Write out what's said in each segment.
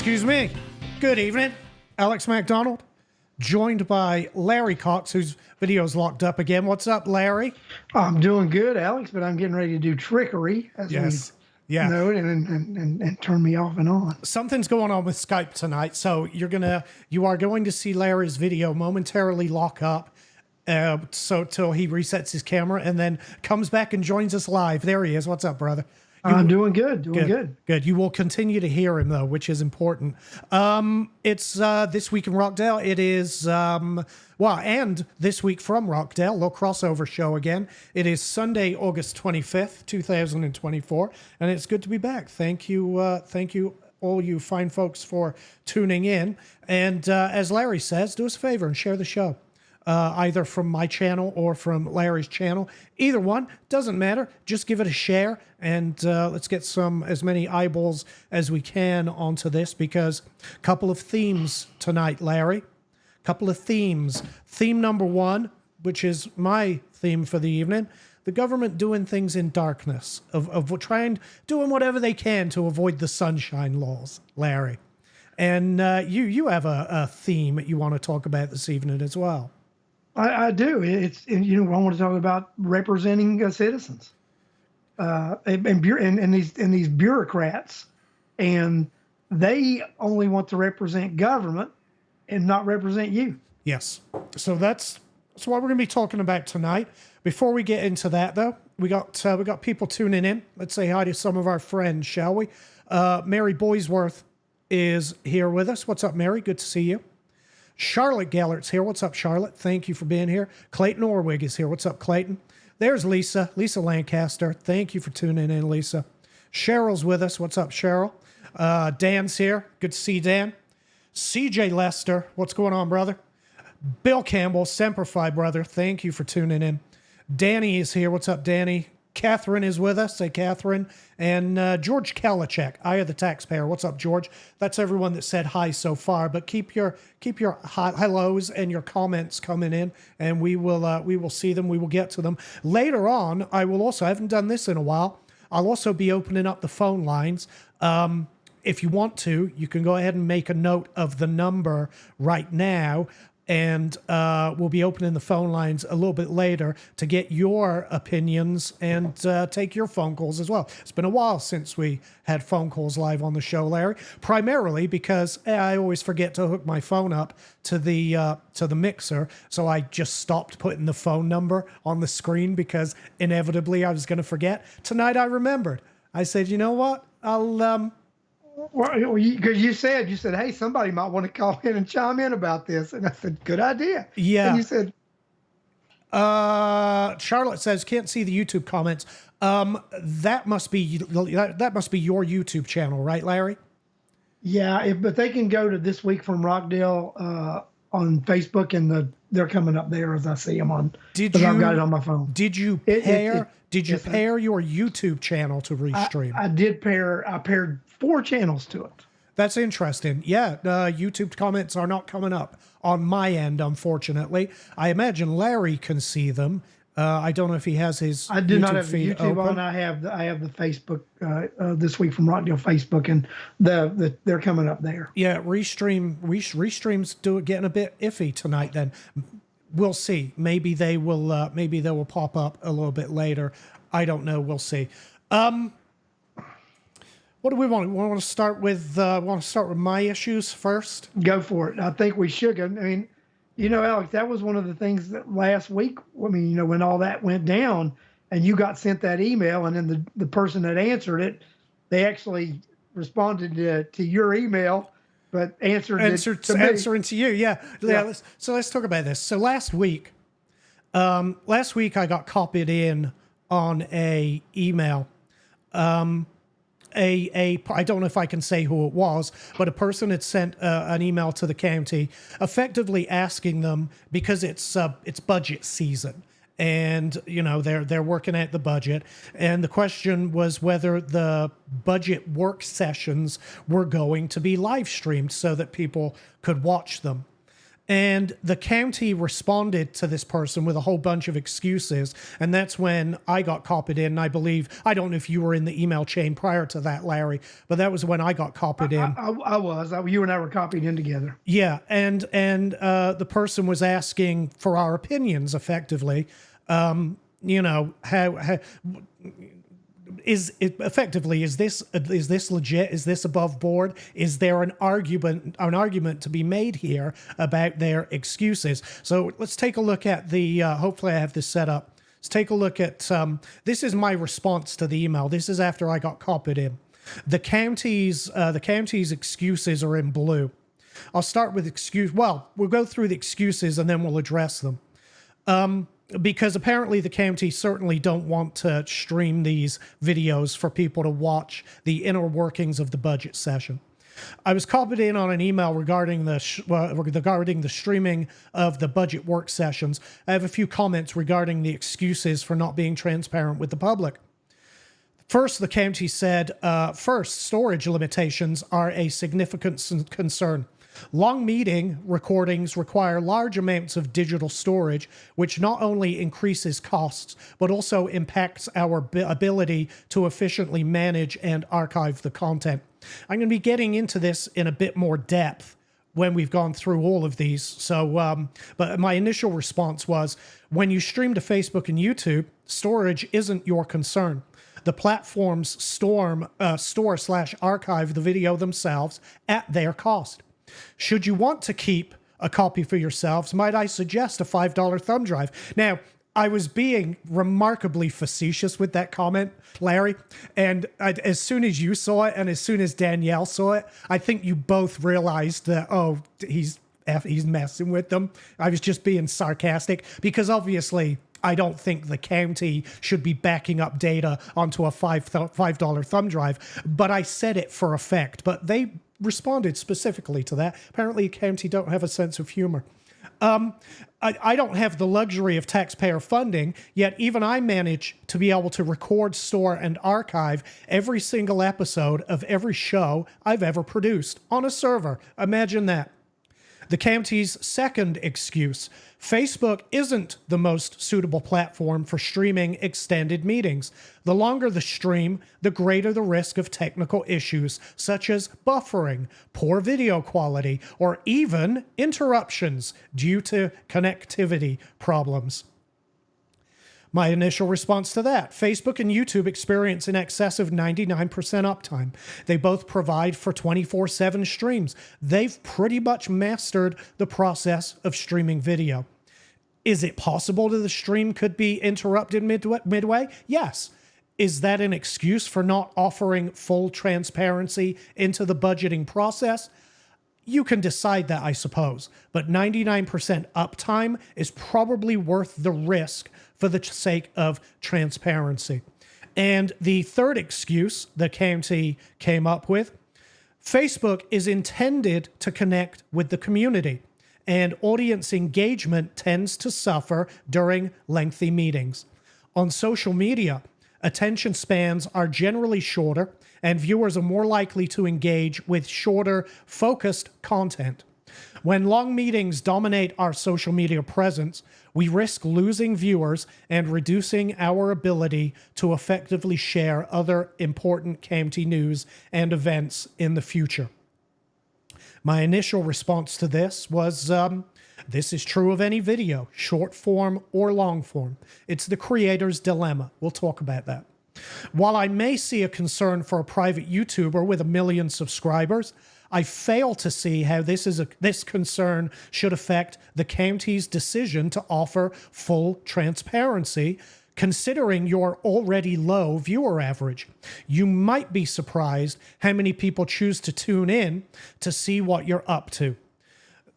Excuse me. Good evening. Alex MacDonald, joined by Larry Cox, whose video is locked up again. What's up, Larry? I'm doing good, Alex, but I'm getting ready to do trickery, as Yes. we Yeah. know it, and turn me off and on. Something's going on with Skype tonight, so you are going to see Larry's video momentarily lock up, so till he resets his camera and then comes back and joins us live. There he is. What's up, brother? I'm doing good, good. Good. You will continue to hear him, though, which is important. It's This Week in Rockdale. It is, and This Week from Rockdale, little crossover show again. It is Sunday, August 25th, 2024, and it's good to be back. Thank you, all you fine folks, for tuning in. And as Larry says, do us a favor and share the show. Either from my channel or from Larry's channel. Either one, doesn't matter. Just give it a share, and let's get as many eyeballs as we can onto this, because a couple of themes tonight, Larry. Couple of themes. Theme number one, which is my theme for the evening, the government doing things in darkness, of doing whatever they can to avoid the sunshine laws, Larry. And you have a theme that you want to talk about this evening as well. I do. I want to talk about representing citizens, and these bureaucrats, and they only want to represent government and not represent you. Yes. So that's what we're going to be talking about tonight. Before we get into that, though, we got people tuning in. Let's say hi to some of our friends, shall we? Mary Boysworth is here with us. What's up, Mary? Good to see you. Charlotte Gellert's here. What's up, Charlotte? Thank you for being here. Clayton Orwig is here. What's up, Clayton? There's Lisa Lancaster. Thank you for tuning in, Lisa. Cheryl's with us. What's up, Cheryl? Dan's here. Good to see Dan. CJ Lester. What's going on, brother? Bill Campbell, Semper Fi, brother. Thank you for tuning in. Danny is here. What's up, Danny? Catherine is with us. Say Catherine. And George Kalachek, Eye of the Taxpayer. What's up, George? That's everyone that said hi so far. But keep your hellos and your comments coming in, and we will see them. We will get to them later on. I haven't done this in a while. I'll also be opening up the phone lines. If you want to, you can go ahead and make a note of the number right now. And we'll be opening the phone lines a little bit later to get your opinions and take your phone calls as well. It's been a while since we had phone calls live on the show, Larry. Primarily because I always forget to hook my phone up to the mixer, so I just stopped putting the phone number on the screen because inevitably I was going to forget. Tonight I remembered. I said, you know what? Well, because you said, hey, somebody might want to call in and chime in about this. And I said, good idea. Yeah. And you said, Charlotte says, can't see the YouTube comments. That must be your YouTube channel, right, Larry? Yeah, but they can go to This Week from Rockdale on Facebook, and they're coming up there as I see them on. I've got it on my phone. Did you pair your YouTube channel to Restream? I paired 4 channels to it. That's interesting. Yeah, YouTube comments are not coming up on my end, unfortunately. I imagine Larry can see them. I don't know if he has his I do YouTube not have feed YouTube open. on. I have the Facebook, This Week from Rockdale Facebook, and they're coming up there. Yeah, Restream's getting a bit iffy tonight. Then we'll see. Maybe they will pop up a little bit later. I don't know. We'll see. What do we want? We want to start with my issues first. Go for it. I think we should. I mean, Alex, that was one of the things that last week. I mean, when all that went down, and you got sent that email, and then the person that answered it, they actually responded to your email, but answering to you. Yeah. Let's talk about this. So last week I got copied in on a email. I don't know if I can say who it was, but a person had sent an email to the county, effectively asking them, because it's budget season, and they're working at the budget, and the question was whether the budget work sessions were going to be live streamed so that people could watch them. And the county responded to this person with a whole bunch of excuses. And that's when I got copied in. I believe, I don't know if you were in the email chain prior to that, Larry, but that was when I got copied in. I was. You and I were copied in together. Yeah. And the person was asking for our opinions effectively. You know, how is it effectively, is this legit? Is this above board? Is there an argument to be made here about their excuses? So let's take a look at the, hopefully I have this set up. Let's take a look at, this is my response to the email. This is after I got copied in. The county's excuses are in blue. I'll start with we'll go through the excuses and then we'll address them. Because apparently the county certainly don't want to stream these videos for people to watch the inner workings of the budget session. I was copied in on an email regarding the streaming of the budget work sessions. I have a few comments regarding the excuses for not being transparent with the public. First, the county said, storage limitations are a significant concern. Long meeting recordings require large amounts of digital storage, which not only increases costs, but also impacts our ability to efficiently manage and archive the content. I'm going to be getting into this in a bit more depth when we've gone through all of these. So, but my initial response was, when you stream to Facebook and YouTube, storage isn't your concern. The platforms store/archive the video themselves at their cost. Should you want to keep a copy for yourselves, might I suggest a $5 thumb drive? Now, I was being remarkably facetious with that comment, Larry, and as soon as you saw it and as soon as Danielle saw it, I think you both realized that, oh, he's messing with them. I was just being sarcastic because obviously I don't think the county should be backing up data onto a $5 thumb drive, but I said it for effect. But they responded specifically to that. Apparently, county don't have a sense of humor. I don't have the luxury of taxpayer funding, yet even I manage to be able to record, store, and archive every single episode of every show I've ever produced on a server. Imagine that. The county's second excuse: Facebook isn't the most suitable platform for streaming extended meetings. The longer the stream, the greater the risk of technical issues such as buffering, poor video quality, or even interruptions due to connectivity problems. My initial response to that: Facebook and YouTube experience in excess of 99% uptime. They both provide for 24/7 streams. They've pretty much mastered the process of streaming video. Is it possible that the stream could be interrupted midway? Yes. Is that an excuse for not offering full transparency into the budgeting process? You can decide that, I suppose, but 99% uptime is probably worth the risk for the sake of transparency. And the third excuse the county came up with: Facebook is intended to connect with the community, and audience engagement tends to suffer during lengthy meetings. On social media, attention spans are generally shorter, and viewers are more likely to engage with shorter, focused content. When long meetings dominate our social media presence, we risk losing viewers and reducing our ability to effectively share other important county news and events in the future. My initial response to this was, this is true of any video, short form or long form. It's the creator's dilemma. We'll talk about that. While I may see a concern for a private YouTuber with 1 million subscribers, I fail to see how this concern should affect the county's decision to offer full transparency, considering your already low viewer average. You might be surprised how many people choose to tune in to see what you're up to.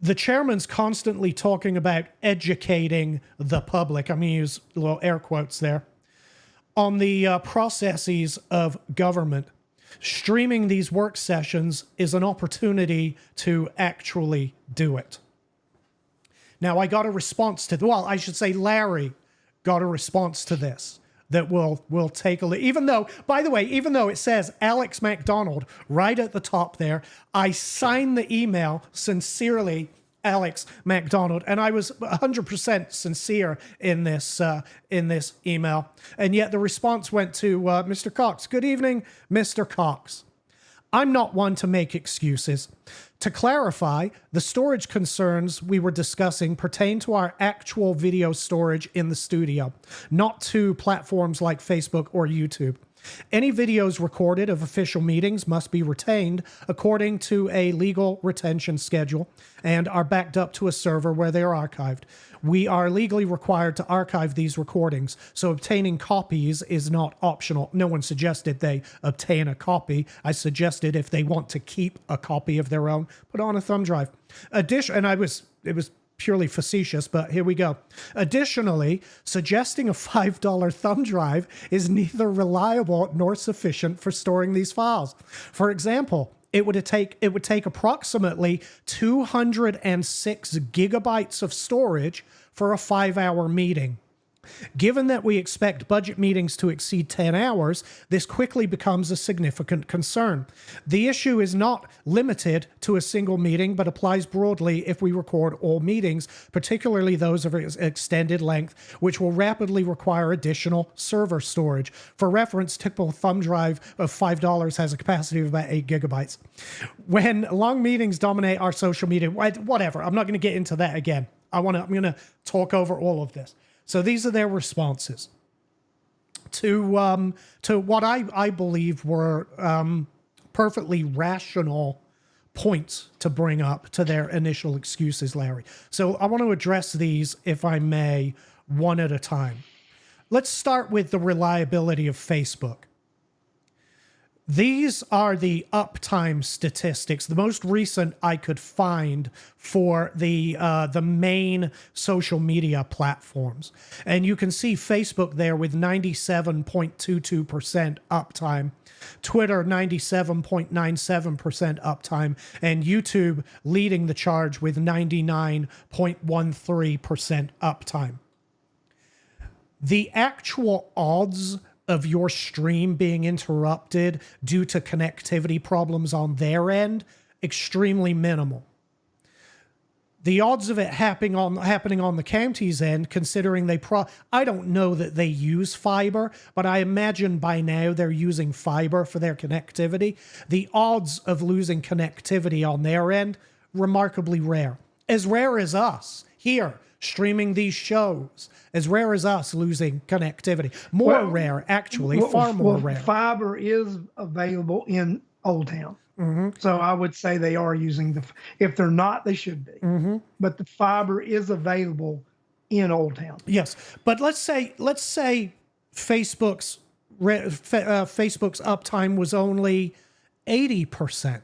The chairman's constantly talking about educating the public. I'm going to use little air quotes there. On the processes of government. Streaming these work sessions is an opportunity to actually do it. Now, I got a response to, well, I should say Larry got a response to this that we'll take a look. Even though, by the way, even though it says Alex MacDonald right at the top there, I signed the email sincerely Alex MacDonald, and I was 100% sincere in this email, and yet the response went to Mr. Cox. Good evening, Mr. Cox. I'm not one to make excuses. To clarify, the storage concerns we were discussing pertain to our actual video storage in the studio, not to platforms like Facebook or YouTube. Any videos recorded of official meetings must be retained according to a legal retention schedule and are backed up to a server where they are archived. We are legally required to archive these recordings, so obtaining copies is not optional. No one suggested they obtain a copy. I suggested if they want to keep a copy of their own, put on a thumb drive. It was purely facetious, but here we go. Additionally, suggesting a $5 thumb drive is neither reliable nor sufficient for storing these files. For example, it would take approximately 206 gigabytes of storage for a 5-hour meeting. Given that we expect budget meetings to exceed 10 hours, this quickly becomes a significant concern. The issue is not limited to a single meeting, but applies broadly if we record all meetings, particularly those of extended length, which will rapidly require additional server storage. For reference, typical thumb drive of $5 has a capacity of about 8 gigabytes. When long meetings dominate our social media, whatever, I'm not going to get into that again. I'm going to talk over all of this. So these are their responses to what I believe were perfectly rational points to bring up to their initial excuses, Larry. So I want to address these, if I may, one at a time. Let's start with the reliability of Facebook. These are the uptime statistics, the most recent I could find for the main social media platforms. And you can see Facebook there with 97.22% uptime, Twitter 97.97% uptime, and YouTube leading the charge with 99.13% uptime. The actual odds of your stream being interrupted due to connectivity problems on their end, extremely minimal. The odds of it happening on the county's end, considering I don't know that they use fiber, but I imagine by now they're using fiber for their connectivity. The odds of losing connectivity on their end, remarkably rare. As rare as us here streaming these shows, as rare as us losing connectivity. Rare, actually, far more rare. Fiber is available in Old Town. Mm-hmm. So I would say they are using if they're not, they should be. Mm-hmm. But the fiber is available in Old Town. Yes, but let's say Facebook's uptime was only 80%.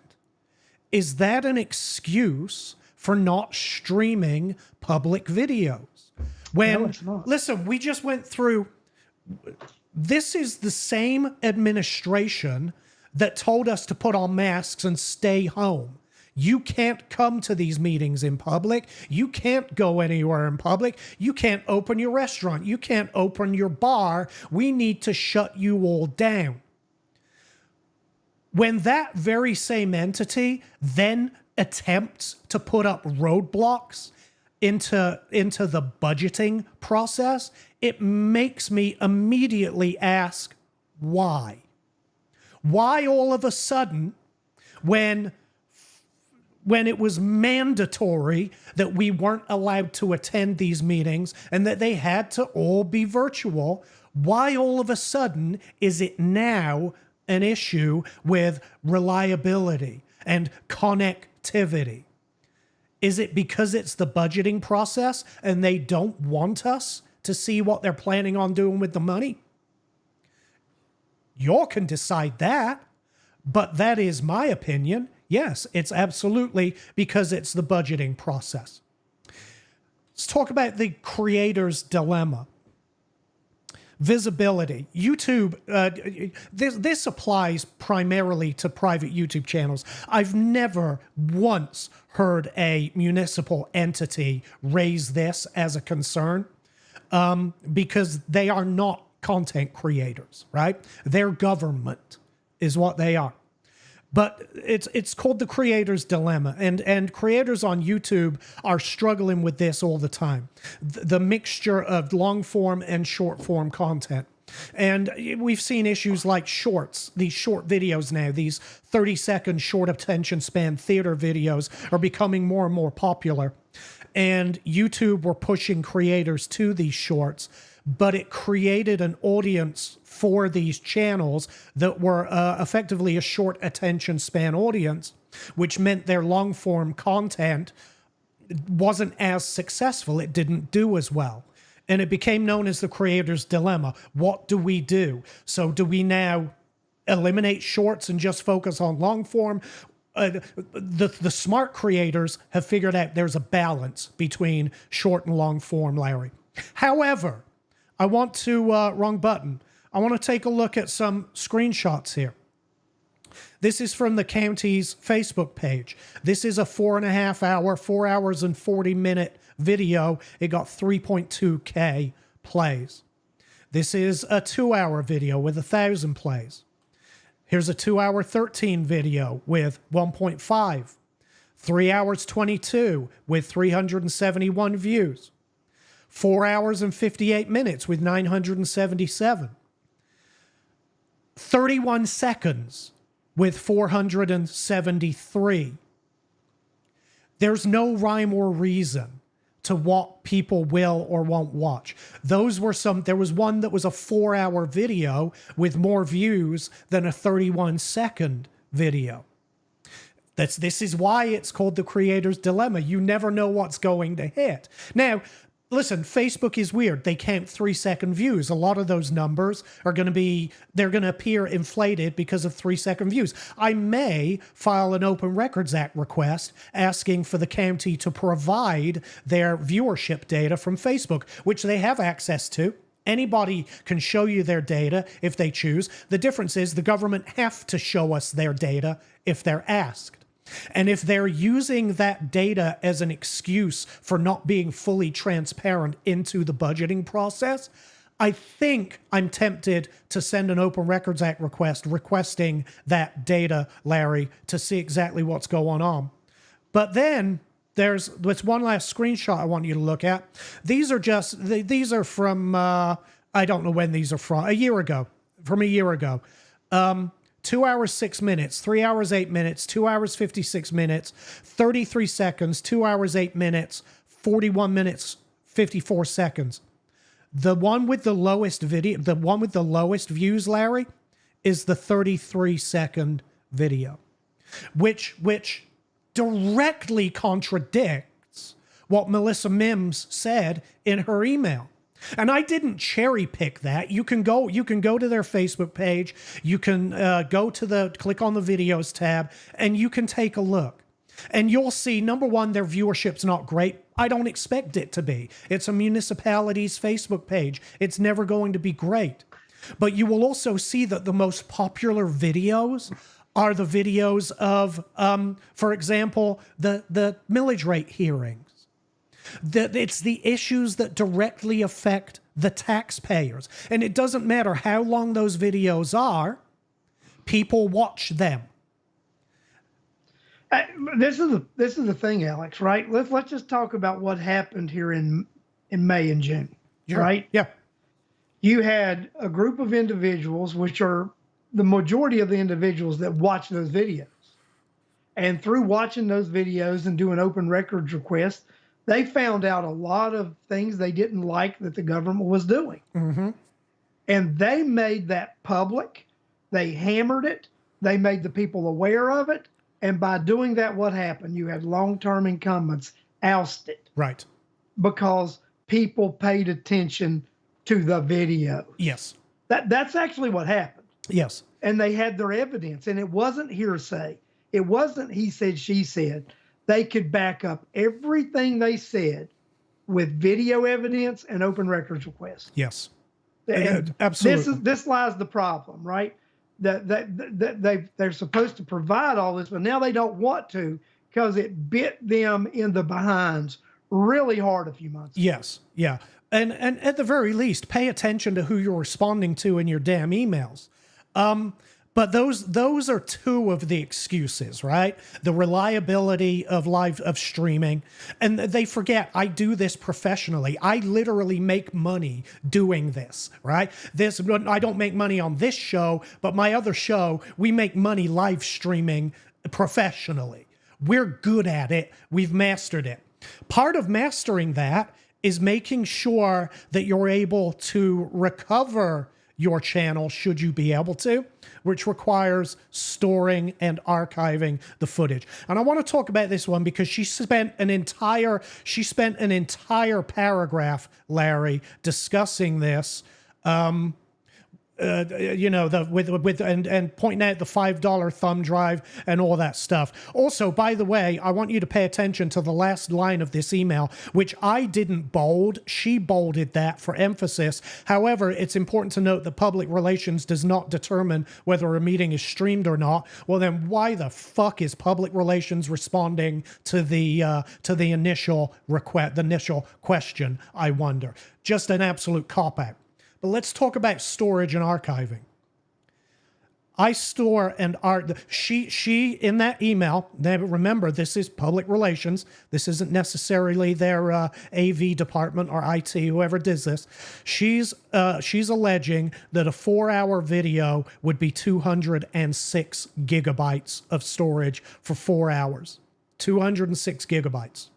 Is that an excuse for not streaming public videos? No, it's not. Listen, we just went through, this is the same administration that told us to put on masks and stay home. You can't come to these meetings in public. You can't go anywhere in public. You can't open your restaurant. You can't open your bar. We need to shut you all down. When that very same entity then attempts to put up roadblocks into the budgeting process, it makes me immediately ask, why? Why all of a sudden, when it was mandatory that we weren't allowed to attend these meetings and that they had to all be virtual, why all of a sudden is it now an issue with reliability and connectivity? Is it because it's the budgeting process and they don't want us to see what they're planning on doing with the money? Y'all can decide that, but that is my opinion. Yes, it's absolutely because it's the budgeting process. Let's talk about the creator's dilemma. Visibility. YouTube, this applies primarily to private YouTube channels. I've never once heard a municipal entity raise this as a concern because they are not content creators, right? They're government is what they are. But it's called the creator's dilemma, and creators on YouTube are struggling with this all the time. The mixture of long form and short form content. And we've seen issues like shorts, these short videos now, these 30-second short attention span theater videos are becoming more and more popular. And YouTube were pushing creators to these shorts, but it created an audience for these channels that were effectively a short attention span audience, which meant their long form content wasn't as successful. It didn't do as well. And it became known as the creator's dilemma. What do we do? So do we now eliminate shorts and just focus on long form? The smart creators have figured out there's a balance between short and long form, Larry. However, I want to, wrong button. I want to take a look at some screenshots here. This is from the county's Facebook page. This is a 4.5 hour, 4 hours and 40 minute video. It got 3.2K plays. This is a 2 hour video with 1,000 plays. Here's a 2 hour 13 video with 1.5. 3 hours 22 with 371 views. 4 hours and 58 minutes with 977. 31 seconds with 473. There's no rhyme or reason to what people will or won't watch. There was one that was a 4 hour video with more views than a 31-second video. This is why it's called the creator's dilemma. You never know what's going to hit. Now, listen, Facebook is weird. They count 3-second views. A lot of those numbers are going to appear inflated because of 3-second views. I may file an Open Records Act request asking for the county to provide their viewership data from Facebook, which they have access to. Anybody can show you their data if they choose. The difference is the government have to show us their data if they're asked. And if they're using that data as an excuse for not being fully transparent into the budgeting process, I think I'm tempted to send an Open Records Act request requesting that data, Larry, to see exactly what's going on. But then there's one last screenshot I want you to look at. These are from, I don't know when these are from, a year ago. 2 hours, 6 minutes, 3 hours, 8 minutes, 2 hours, 56 minutes, 33 seconds, 2 hours, 8 minutes, 41 minutes, 54 seconds. The one with the lowest views, Larry, is the 33-second video, which directly contradicts what Melissa Mims said in her email. And I didn't cherry pick that. You can go to their Facebook page. You can click on the videos tab, and you can take a look. And you'll see, number one, their viewership's not great. I don't expect it to be. It's a municipality's Facebook page. It's never going to be great. But you will also see that the most popular videos are the videos of, for example, the millage rate hearings. It's the issues that directly affect the taxpayers. And it doesn't matter how long those videos are, people watch them. This is the thing, Alex, right? Let's just talk about what happened here in May and June, right? Yeah. You had a group of individuals, which are the majority of the individuals that watch those videos. And through watching those videos and doing open records requests, they found out a lot of things they didn't like that the government was doing. Mm-hmm. And they made that public. They hammered it. They made the people aware of it. And by doing that, what happened? You had long-term incumbents ousted. Right. Because people paid attention to the video. Yes. That's actually what happened. Yes. And they had their evidence. And it wasn't hearsay. It wasn't he said, she said. They could back up everything they said with video evidence and open records requests. Yes. And absolutely. This lies the problem, right? They're supposed to provide all this, but now they don't want to because it bit them in the behinds really hard a few months ago. Yes. Yeah. And at the very least, pay attention to who you're responding to in your damn emails. But those are two of the excuses, right? The reliability of live streaming, and they forget I do this professionally. I literally make money doing this, right? I don't make money on this show, but my other show, we make money live streaming professionally. We're good at it. We've mastered it. Part of mastering that is making sure that you're able to recover your channel should you be able to, which requires storing and archiving the footage. And I want to talk about this one because she spent an entire paragraph, Larry, discussing this. And pointing out the $5 thumb drive and all that stuff. Also, by the way, I want you to pay attention to the last line of this email, which I didn't bold. She bolded that for emphasis. However, it's important to note that public relations does not determine whether a meeting is streamed or not. Well, then why the fuck is public relations responding to the initial request, the initial question, I wonder? Just an absolute cop-out. But let's talk about storage and archiving. I store and she in that email, now remember, this is public relations. This isn't necessarily their AV department or IT, whoever does this. She's alleging that a 4-hour video would be 206 gigabytes of storage for 4 hours. 206 gigabytes.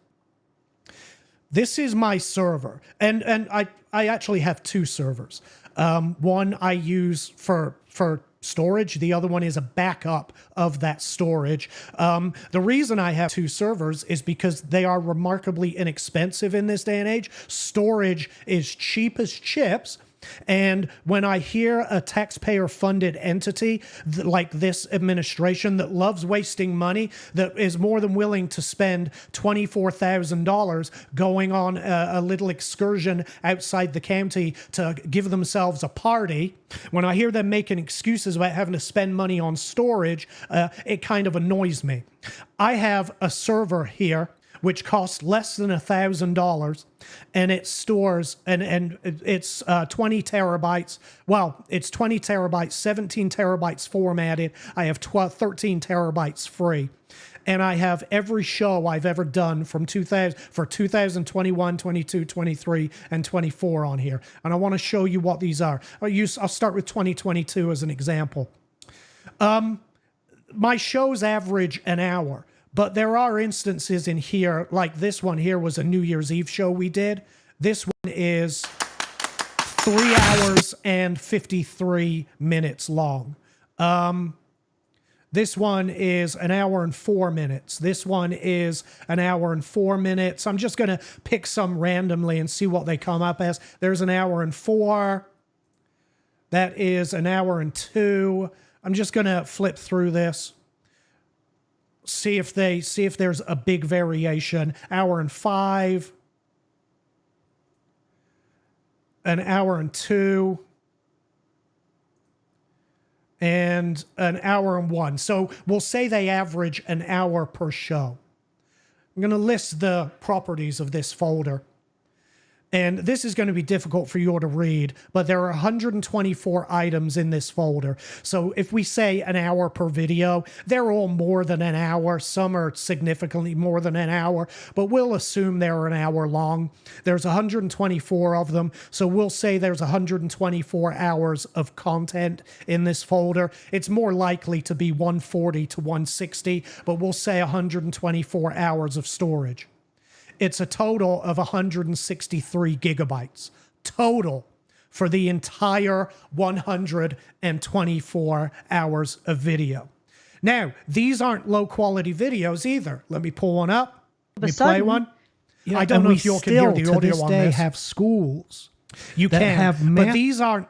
This is my server, and I actually have two servers. One I use for storage. The other one is a backup of that storage. The reason I have two servers is because they are remarkably inexpensive in this day and age. Storage is cheap as chips. And when I hear a taxpayer-funded entity like this administration that loves wasting money, that is more than willing to spend $24,000 going on a little excursion outside the county to give themselves a party, when I hear them making excuses about having to spend money on storage, it kind of annoys me. I have a server here which costs less than $1,000, and it stores, and it's 20 terabytes. Well, it's 20 terabytes, 17 terabytes formatted. I have 13 terabytes free. And I have every show I've ever done from 2021, 22, 23, and 24 on here. And I want to show you what these are. I'll start with 2022 as an example. My shows average an hour. But there are instances in here, like this one here was a New Year's Eve show we did. This one is 3 hours and 53 minutes long. This one is an hour and 4 minutes. This one is an hour and 4 minutes. I'm just going to pick some randomly and see what they come up as. There's an hour and 4. That is an hour and 2. I'm just going to flip through this. See if there's a big variation. Hour and 5, an hour and 2, and an hour and 1. So we'll say they average an hour per show. I'm going to list the properties of this folder. And this is going to be difficult for you to read, but there are 124 items in this folder. So if we say an hour per video, they're all more than an hour. Some are significantly more than an hour, but we'll assume they're an hour long. There's 124 of them, so we'll say there's 124 hours of content in this folder. It's more likely to be 140 to 160, but we'll say 124 hours of storage. It's a total of 163 gigabytes total for the entire 124 hours of video. Now, these aren't low quality videos either. Let me pull one up. Let me play one. Yeah, I don't know if you all can hear the audio to this on day this. Have schools You that can, have but these aren't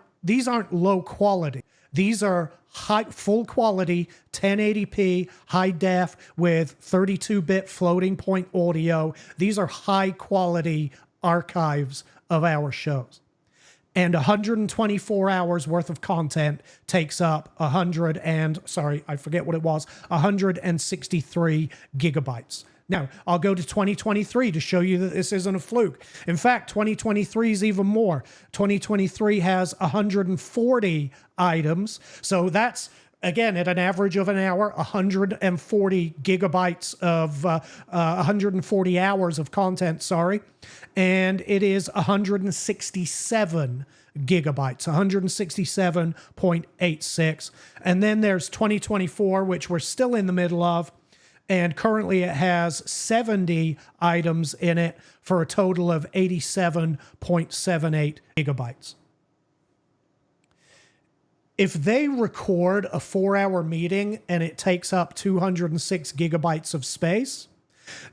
low quality. These are full quality 1080p high def with 32-bit floating point audio. These are high quality archives of our shows. And 124 hours worth of content takes up 163 gigabytes. Now, I'll go to 2023 to show you that this isn't a fluke. In fact, 2023 is even more. 2023 has 140 items. So that's again, at an average of an hour, 140 gigabytes of 140 hours of content, sorry. And it is 167 gigabytes, 167.86. And then there's 2024, which we're still in the middle of. And currently it has 70 items in it for a total of 87.78 gigabytes. If they record a 4-hour meeting and it takes up 206 gigabytes of space,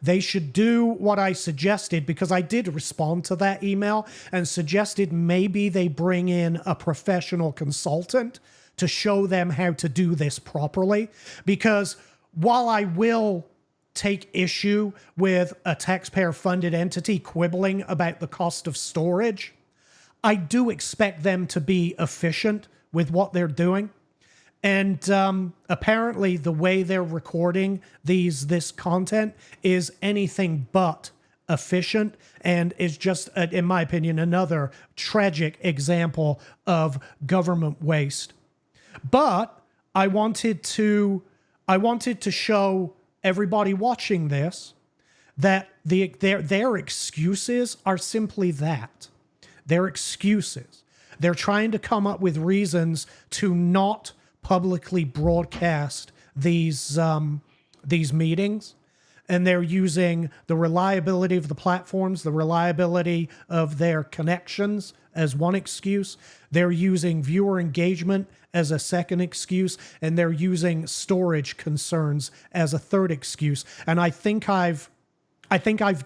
they should do what I suggested, because I did respond to that email and suggested maybe they bring in a professional consultant to show them how to do this properly. Because while I will take issue with a taxpayer-funded entity quibbling about the cost of storage, I do expect them to be efficient with what they're doing. And apparently the way they're recording this content is anything but efficient, and is just, in my opinion, another tragic example of government waste. But I wanted to show everybody watching this that their excuses are simply that. They're excuses. They're trying to come up with reasons to not publicly broadcast these meetings, and they're using the reliability of the platforms, the reliability of their connections as one excuse. They're using viewer engagement as a second excuse, and they're using storage concerns as a third excuse. And I think I've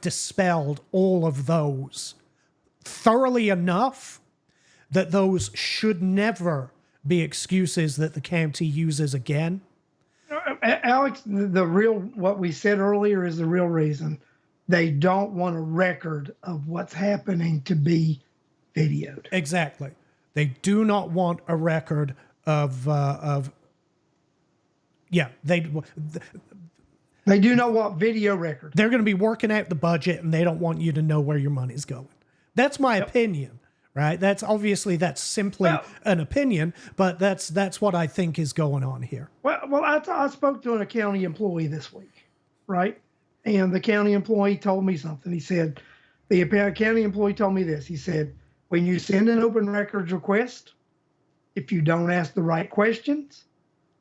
dispelled all of those thoroughly enough that those should never be excuses that the county uses again. Alex, what we said earlier is the real reason. They don't want a record of what's happening to be videoed. Exactly. They do not want a record they do not want video record. They're going to be working out the budget, and they don't want you to know where your money's going. That's my opinion, right? That's simply an opinion, but that's what I think is going on here. Well, I spoke to a county employee this week, right? And the county employee told me something. He said, the county employee told me this. He said, when you send an open records request, if you don't ask the right questions,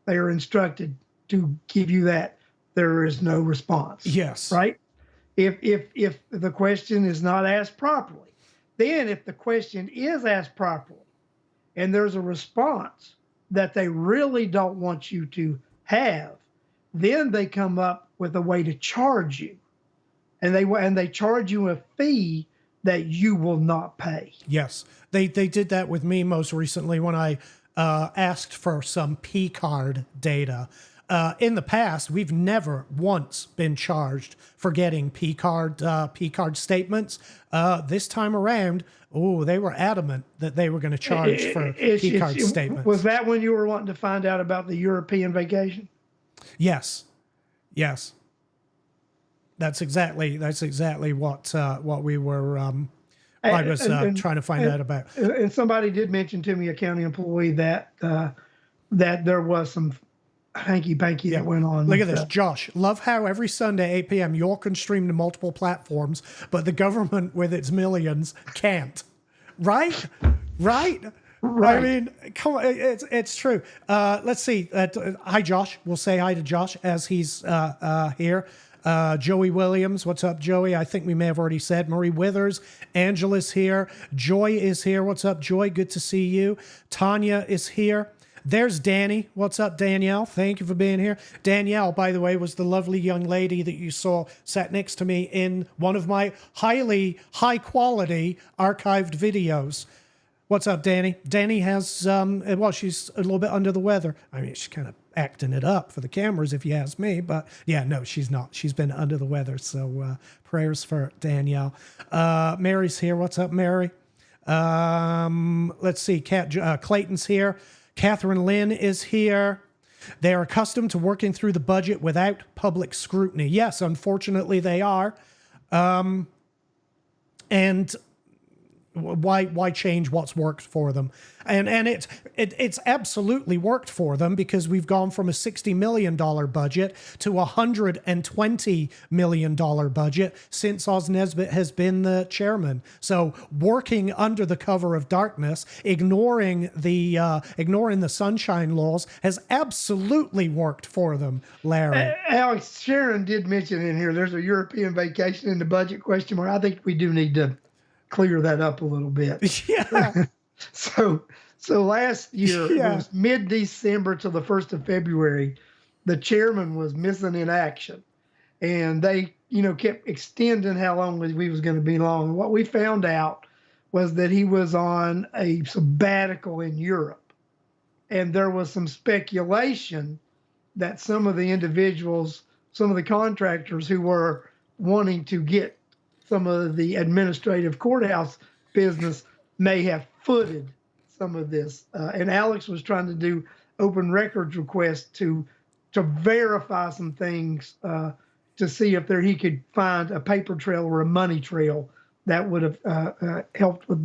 they are instructed to give you that. There is no response. Yes. Right? If the question is not asked properly, then if the question is asked properly and there's a response that they really don't want you to have, then they come up with a way to charge you. And they charge you a fee that you will not pay. Yes. They did that with me most recently when I asked for some P card data. In the past, we've never once been charged for getting P card statements. This time around, they were adamant that they were going to charge for P card statements. Was that when you were wanting to find out about the European vacation? Yes. That's exactly what we were. I was trying to find out about. And somebody did mention to me, a county employee, that there was some hanky-panky that went on. Look at this, Josh. Love how every Sunday, 8 p.m., y'all can stream to multiple platforms, but the government with its millions can't. Right? Right? I mean, come on, it's true. Let's see. Hi, Josh. We'll say hi to Josh as he's here. Joey Williams. What's up, Joey? I think we may have already said. Marie Withers. Angela's here. Joy is here. What's up, Joy? Good to see you. Tanya is here. There's Danny. What's up, Danielle? Thank you for being here. Danielle, by the way, was the lovely young lady that you saw sat next to me in one of my high-quality archived videos. What's up, Danny? Danny has, she's a little bit under the weather. I mean, she's kind of acting it up for the cameras, if you ask me. But, yeah, no, she's not. She's been under the weather. So prayers for Danielle. Mary's here. What's up, Mary? Let's see. Clayton's here. Catherine Lynn is here. They are accustomed to working through the budget without public scrutiny. Yes, unfortunately they are. And Why change what's worked for them? And it's absolutely worked for them, because we've gone from a $60 million budget to a $120 million budget since Oz Nesbitt has been the chairman. So working under the cover of darkness, ignoring the sunshine laws, has absolutely worked for them, Larry. Alex, Sharon did mention in here there's a European vacation in the budget question mark. I think we do need to clear that up a little bit. Yeah. So last year, it was mid-December till the 1st of February, the chairman was missing in action. And they, kept extending how long we was going to be long. And what we found out was that he was on a sabbatical in Europe. And there was some speculation that some of the individuals, some of the contractors who were wanting to get some of the administrative courthouse business may have footed some of this. And Alex was trying to do open records requests to verify some things, to see if he could find a paper trail or a money trail that would have helped with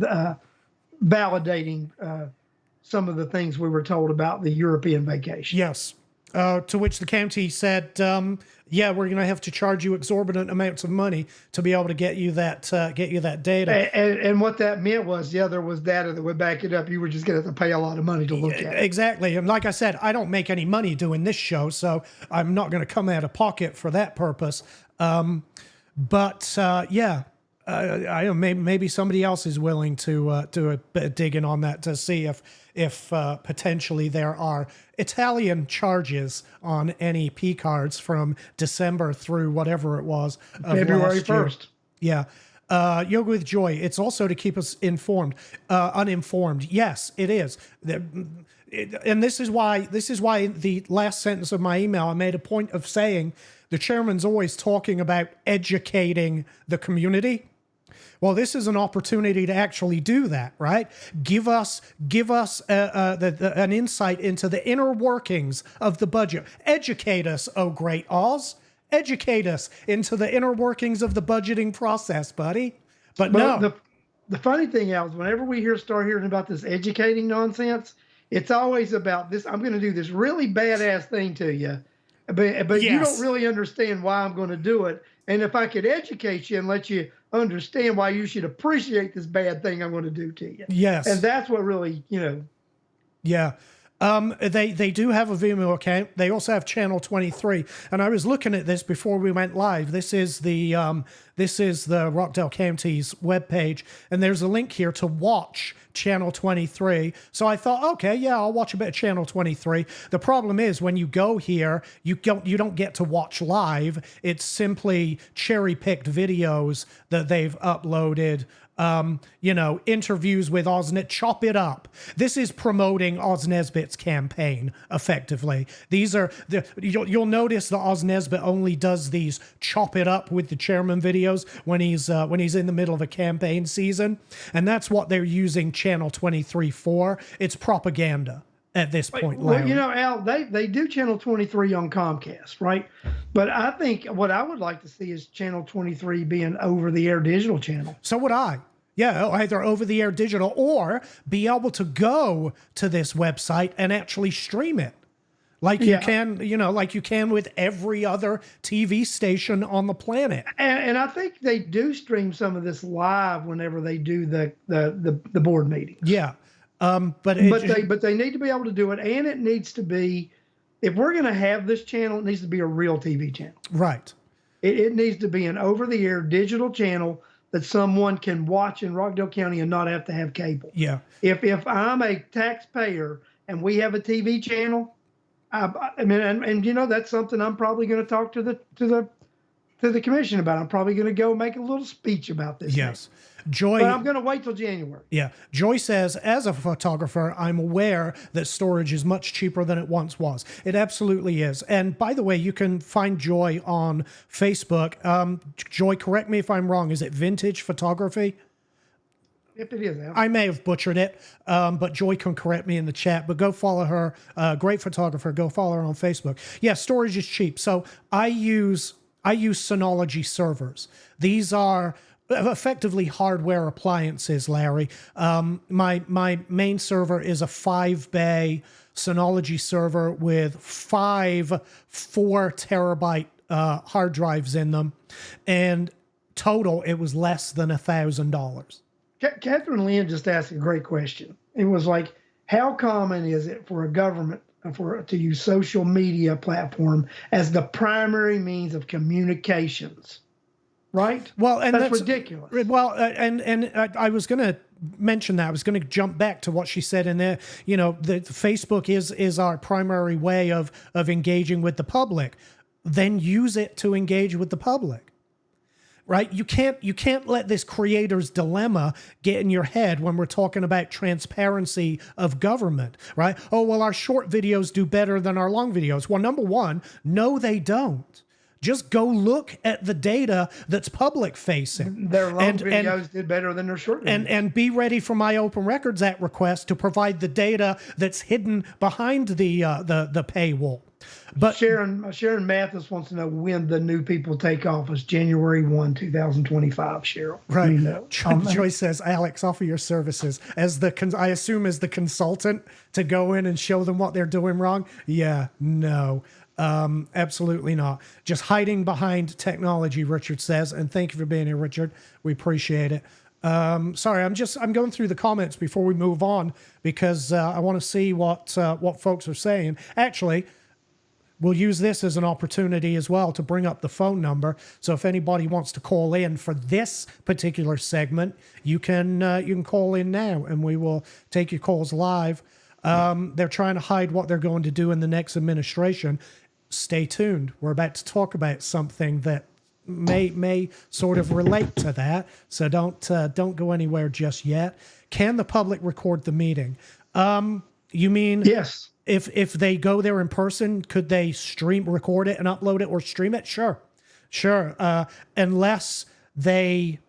validating some of the things we were told about the European vacation. Yes. To which the county said, we're going to have to charge you exorbitant amounts of money to be able to get you that data. And what that meant was, there was data that would back it up. You were just going to have to pay a lot of money to look at it. Exactly. And like I said, I don't make any money doing this show, so I'm not going to come out of pocket for that purpose. I maybe somebody else is willing to do a bit of digging on that to see if potentially there are Italian charges on NEP cards from December through whatever it was of February last year. 1st. Yeah. Yoga with Joy. It's also to keep us uninformed. Yes, it is. And this is why the last sentence of my email, I made a point of saying the chairman's always talking about educating the community. Well, this is an opportunity to actually do that, right? Give us an insight into the inner workings of the budget. Educate us, oh great Oz. Educate us into the inner workings of the budgeting process, buddy. But no. The funny thing, Al, is whenever we start hearing about this educating nonsense, it's always about this. I'm going to do this really badass thing to you, but you don't really understand why I'm going to do it. And if I could educate you and let you understand why you should appreciate this bad thing I'm going to do to you. Yes. And that's what really, Yeah. They do have a Vimeo account. They also have Channel 23. And I was looking at this before we went live. This is the Rockdale County's webpage, and there's a link here to watch Channel 23. So I thought, okay, yeah, I'll watch a bit of Channel 23. The problem is when you go here, you don't get to watch live. It's simply cherry-picked videos that they've uploaded. Interviews with Osnet, chop it up. This is promoting Oz Nesbitt's campaign effectively. These are you'll notice that Oz Nesbitt only does these chop it up with the chairman videos when he's in the middle of a campaign season, and that's what they're using Channel 23 for. It's propaganda at this point. Well, Al, they do Channel 23 on Comcast, right? But I think what I would like to see is Channel 23 being over-the-air digital channel. So would I. Yeah, either over-the-air digital or be able to go to this website and actually stream it. Like you can with every other TV station on the planet. And I think they do stream some of this live whenever they do the board meetings. Yeah. But they need to be able to do it, and it needs to be, if we're going to have this channel, it needs to be a real TV channel. Right. It needs to be an over-the-air digital channel that someone can watch in Rockdale County and not have to have cable. Yeah. If I'm a taxpayer and we have a TV channel, that's something I'm probably going to talk to the commission about. I'm probably going to go make a little speech about this. Yes. Joy, but I'm going to wait till January. Yeah. Joy says, as a photographer, I'm aware that storage is much cheaper than it once was. It absolutely is. And by the way, you can find Joy on Facebook. Joy, correct me if I'm wrong. Is it Vintage Photography? If it is, Al. I may have butchered it, but Joy can correct me in the chat. But go follow her. Great photographer. Go follow her on Facebook. Yeah, storage is cheap. So I use Synology servers. These are effectively hardware appliances, Larry. My main server is a 5-bay Synology server with 4 terabyte hard drives in them, and total it was less than $1,000. Catherine Lynn just asked a great question. It was like, how common is it for a government to use social media platform as the primary means of communications? Right? Well, and that's ridiculous. Well, and I was going to mention that. I was going to jump back to what she said in there. You know, the Facebook is our primary way of engaging with the public. Then use it to engage with the public. Right? You can't let this creator's dilemma get in your head when we're talking about transparency of government, right? Oh, well, our short videos do better than our long videos. Well, number one, no, they don't. Just go look at the data that's public facing. Their long videos did better than their short videos. And be ready for my Open Records Act request to provide the data that's hidden behind the paywall. But Sharon Mathis wants to know when the new people take office. January 1, 2025, Cheryl. Right. Joyce says, Alex, offer your services as I assume as the consultant to go in and show them what they're doing wrong. Yeah, no. Absolutely not. Just hiding behind technology, Richard says. And thank you for being here, Richard. We appreciate it. Sorry, I'm going through the comments before we move on because I want to see what folks are saying. Actually, we'll use this as an opportunity as well to bring up the phone number. So if anybody wants to call in for this particular segment, you can call in now and we will take your calls live. They're trying to hide what they're going to do in the next administration. Stay tuned. We're about to talk about something that may sort of relate to that. So don't go anywhere just yet. Can the public record the meeting? You mean yes? If they go there in person, could they record it and upload it or stream it? Sure. Unless they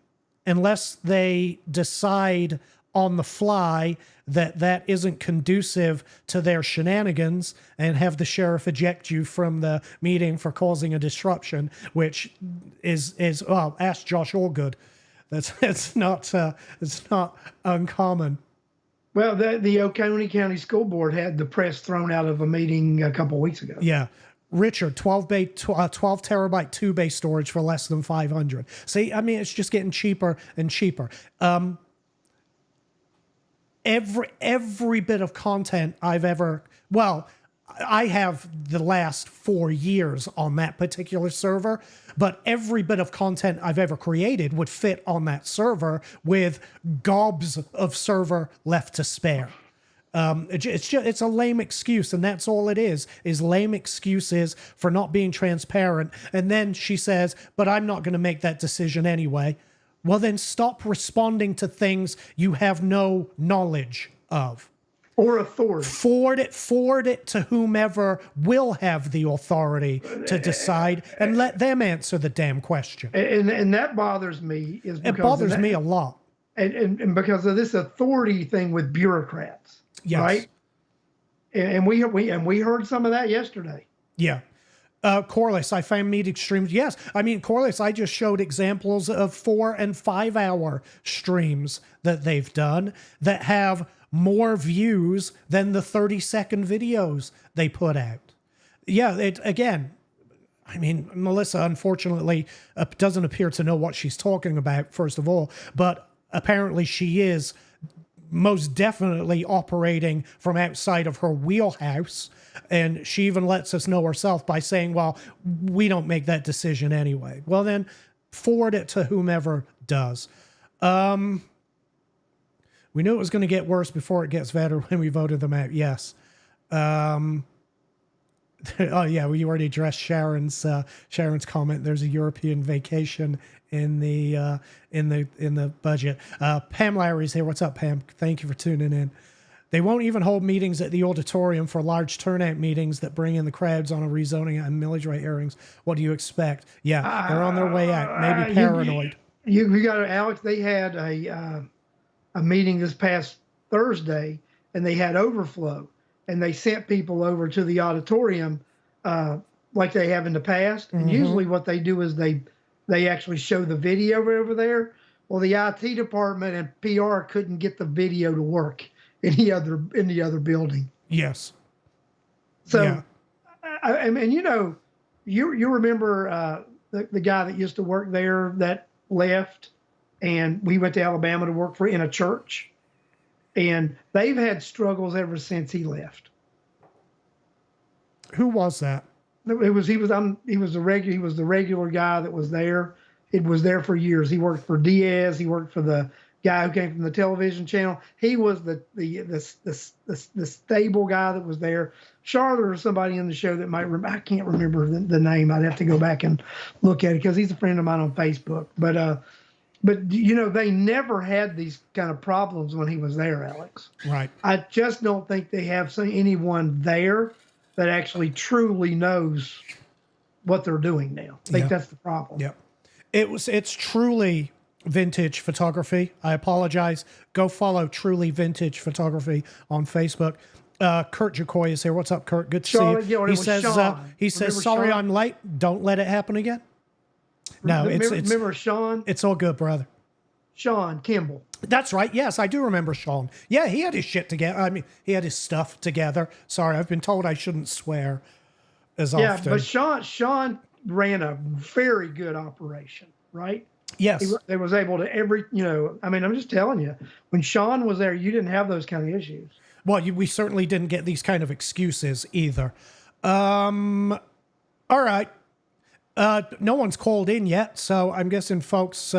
decide on the fly that isn't conducive to their shenanigans and have the sheriff eject you from the meeting for causing a disruption, which is ask Josh Allgood. It's not uncommon. Well, the Oconee County School Board had the press thrown out of a meeting a couple of weeks ago. Yeah. Richard, 12 terabyte 2-bay storage for less than 500. See, I mean, it's just getting cheaper and cheaper. Every bit of content I have the last 4 years on that particular server, but every bit of content I've ever created would fit on that server with gobs of server left to spare. It's a lame excuse, and that's all it is lame excuses for not being transparent. And then she says, but I'm not going to make that decision anyway. Well, then stop responding to things you have no knowledge of. Or authority. Forward it to whomever will have the authority to decide and let them answer the damn question. And that bothers me. It bothers me a lot. And because of this authority thing with bureaucrats. Yes. Right? And we heard some of that yesterday. Yeah. Corliss, I found meeting streams. Yes. I mean, Corliss, I just showed examples of 4 and 5 hour streams that they've done that have more views than the 30-second videos they put out. Yeah. Again, I mean, Melissa, unfortunately, doesn't appear to know what she's talking about, first of all, but apparently she is most definitely operating from outside of her wheelhouse. And she even lets us know herself by saying, well, we don't make that decision anyway. Well, then forward it to whomever does. We knew it was going to get worse before it gets better when we voted them out. Yes. Oh yeah. Well, you already addressed Sharon's comment. There's a European vacation in the budget. Pam Lowry's here. What's up, Pam? Thank you for tuning in. They won't even hold meetings at the auditorium for large turnout meetings that bring in the crowds on a rezoning and millage rate hearings. What do you expect? Yeah, they're on their way out. Maybe paranoid. You got it, Alex. They had a meeting this past Thursday, and they had overflow, and they sent people over to the auditorium like they have in the past. And usually, what they do is they actually show the video over there. Well, the IT department and PR couldn't get the video to work in the other building. Yes. So, Yeah. I mean, you remember the guy that used to work there that left, and we went to Alabama to work for in a church, and they've had struggles ever since he left. Who was that? He was the regular guy that was there. It was there for years. He worked for Diaz. He worked for the guy who came from the television channel. He was the stable guy that was there. Charlotte or somebody in the show that might remember. I can't remember the name. I'd have to go back and look at it because he's a friend of mine on Facebook. But they never had these kind of problems when he was there, Alex. Right. I just don't think they have anyone there that actually truly knows what they're doing now. I think that's the problem. Yep. It's truly vintage photography. I apologize. Go follow Truly Vintage Photography on Facebook. Kurt Jacoy is here. What's up, Kurt? Good to see you. He says, sorry, Sean? I'm late. Don't let it happen again. No, remember Sean? It's all good, brother. Sean Kimball. That's right. Yes, I do remember Sean. Yeah, he had his shit together. I mean, he had his stuff together. Sorry, I've been told I shouldn't swear as often. Yeah, but Sean ran a very good operation, right? Yes. They was able to I mean, I'm just telling you, when Sean was there, you didn't have those kind of issues. Well, we certainly didn't get these kind of excuses either. All right. No one's called in yet, so I'm guessing folks,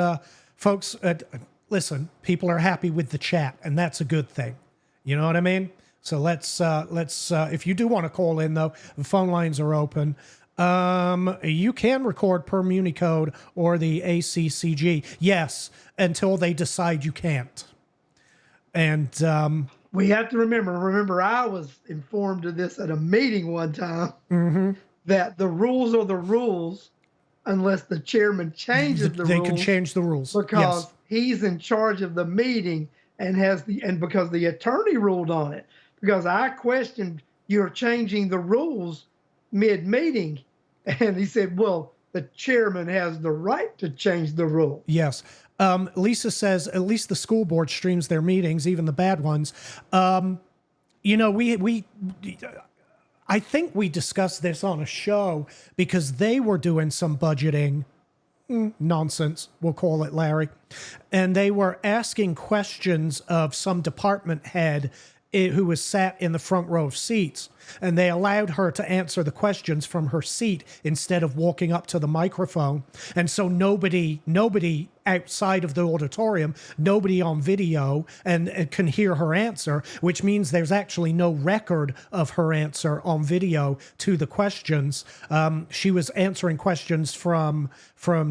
listen, people are happy with the chat, and that's a good thing. You know what I mean? So let's if you do want to call in, though, the phone lines are open. You can record per Municode or the ACCG. Yes, until they decide you can't. And we have to remember, I was informed of this at a meeting one time, that the rules are the rules unless the chairman changes the rules. They can change the rules. Because he's in charge of the meeting and because the attorney ruled on it. Because I questioned, you're changing the rules mid-meeting. And he said, well, the chairman has the right to change the rule. Yes. Lisa says, at least the school board streams their meetings, even the bad ones. I think we discussed this on a show because they were doing some budgeting nonsense, we'll call it, Larry. And they were asking questions of some department head who was sat in the front row of seats, and they allowed her to answer the questions from her seat instead of walking up to the microphone. And so nobody outside of the auditorium, nobody on video and can hear her answer, which means there's actually no record of her answer on video to the questions. She was answering questions from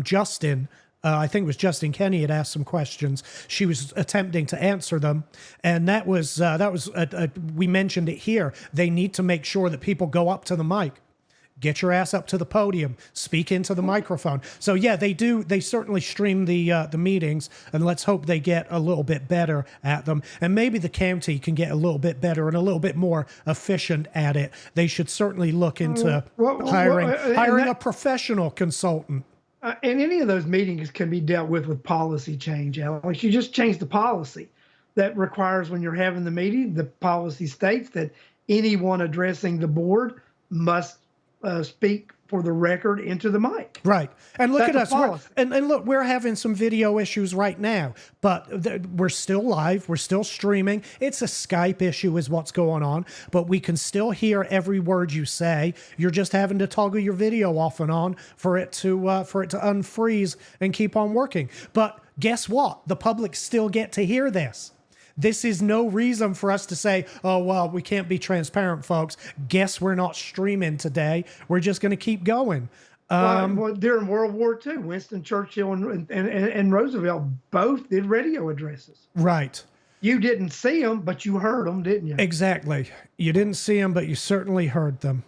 Justin. I think it was Justin Kenny had asked some questions. She was attempting to answer them, and that was we mentioned it here. They need to make sure that people go up to the mic, get your ass up to the podium, speak into the microphone. So yeah, they do. They certainly stream the meetings, and let's hope they get a little bit better at them. And maybe the county can get a little bit better and a little bit more efficient at it. They should certainly look into hiring a professional consultant. And any of those meetings can be dealt with policy change, Alex. You just change the policy that requires when you're having the meeting, the policy states that anyone addressing the board must speak for the record into the mic. Right. And look at us. Look, we're having some video issues right now, but we're still live. We're still streaming. It's a Skype issue is what's going on, but we can still hear every word you say. You're just having to toggle your video off and on for it to unfreeze and keep on working. But guess what? The public still get to hear this. This is no reason for us to say, oh, well, we can't be transparent, folks. Guess we're not streaming today. We're just going to keep going. Well, during World War II, Winston Churchill and Roosevelt both did radio addresses. Right. You didn't see them, but you heard them, didn't you? Exactly. You didn't see them, but you certainly heard them.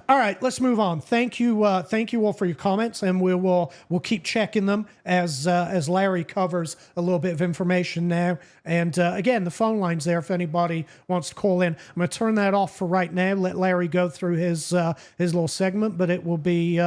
All right, let's move on. Thank you all for your comments, and we'll keep checking them as Larry covers a little bit of information now. And again, the phone line's there if anybody wants to call in. I'm going to turn that off for right now. Let Larry go through his little segment, but it will be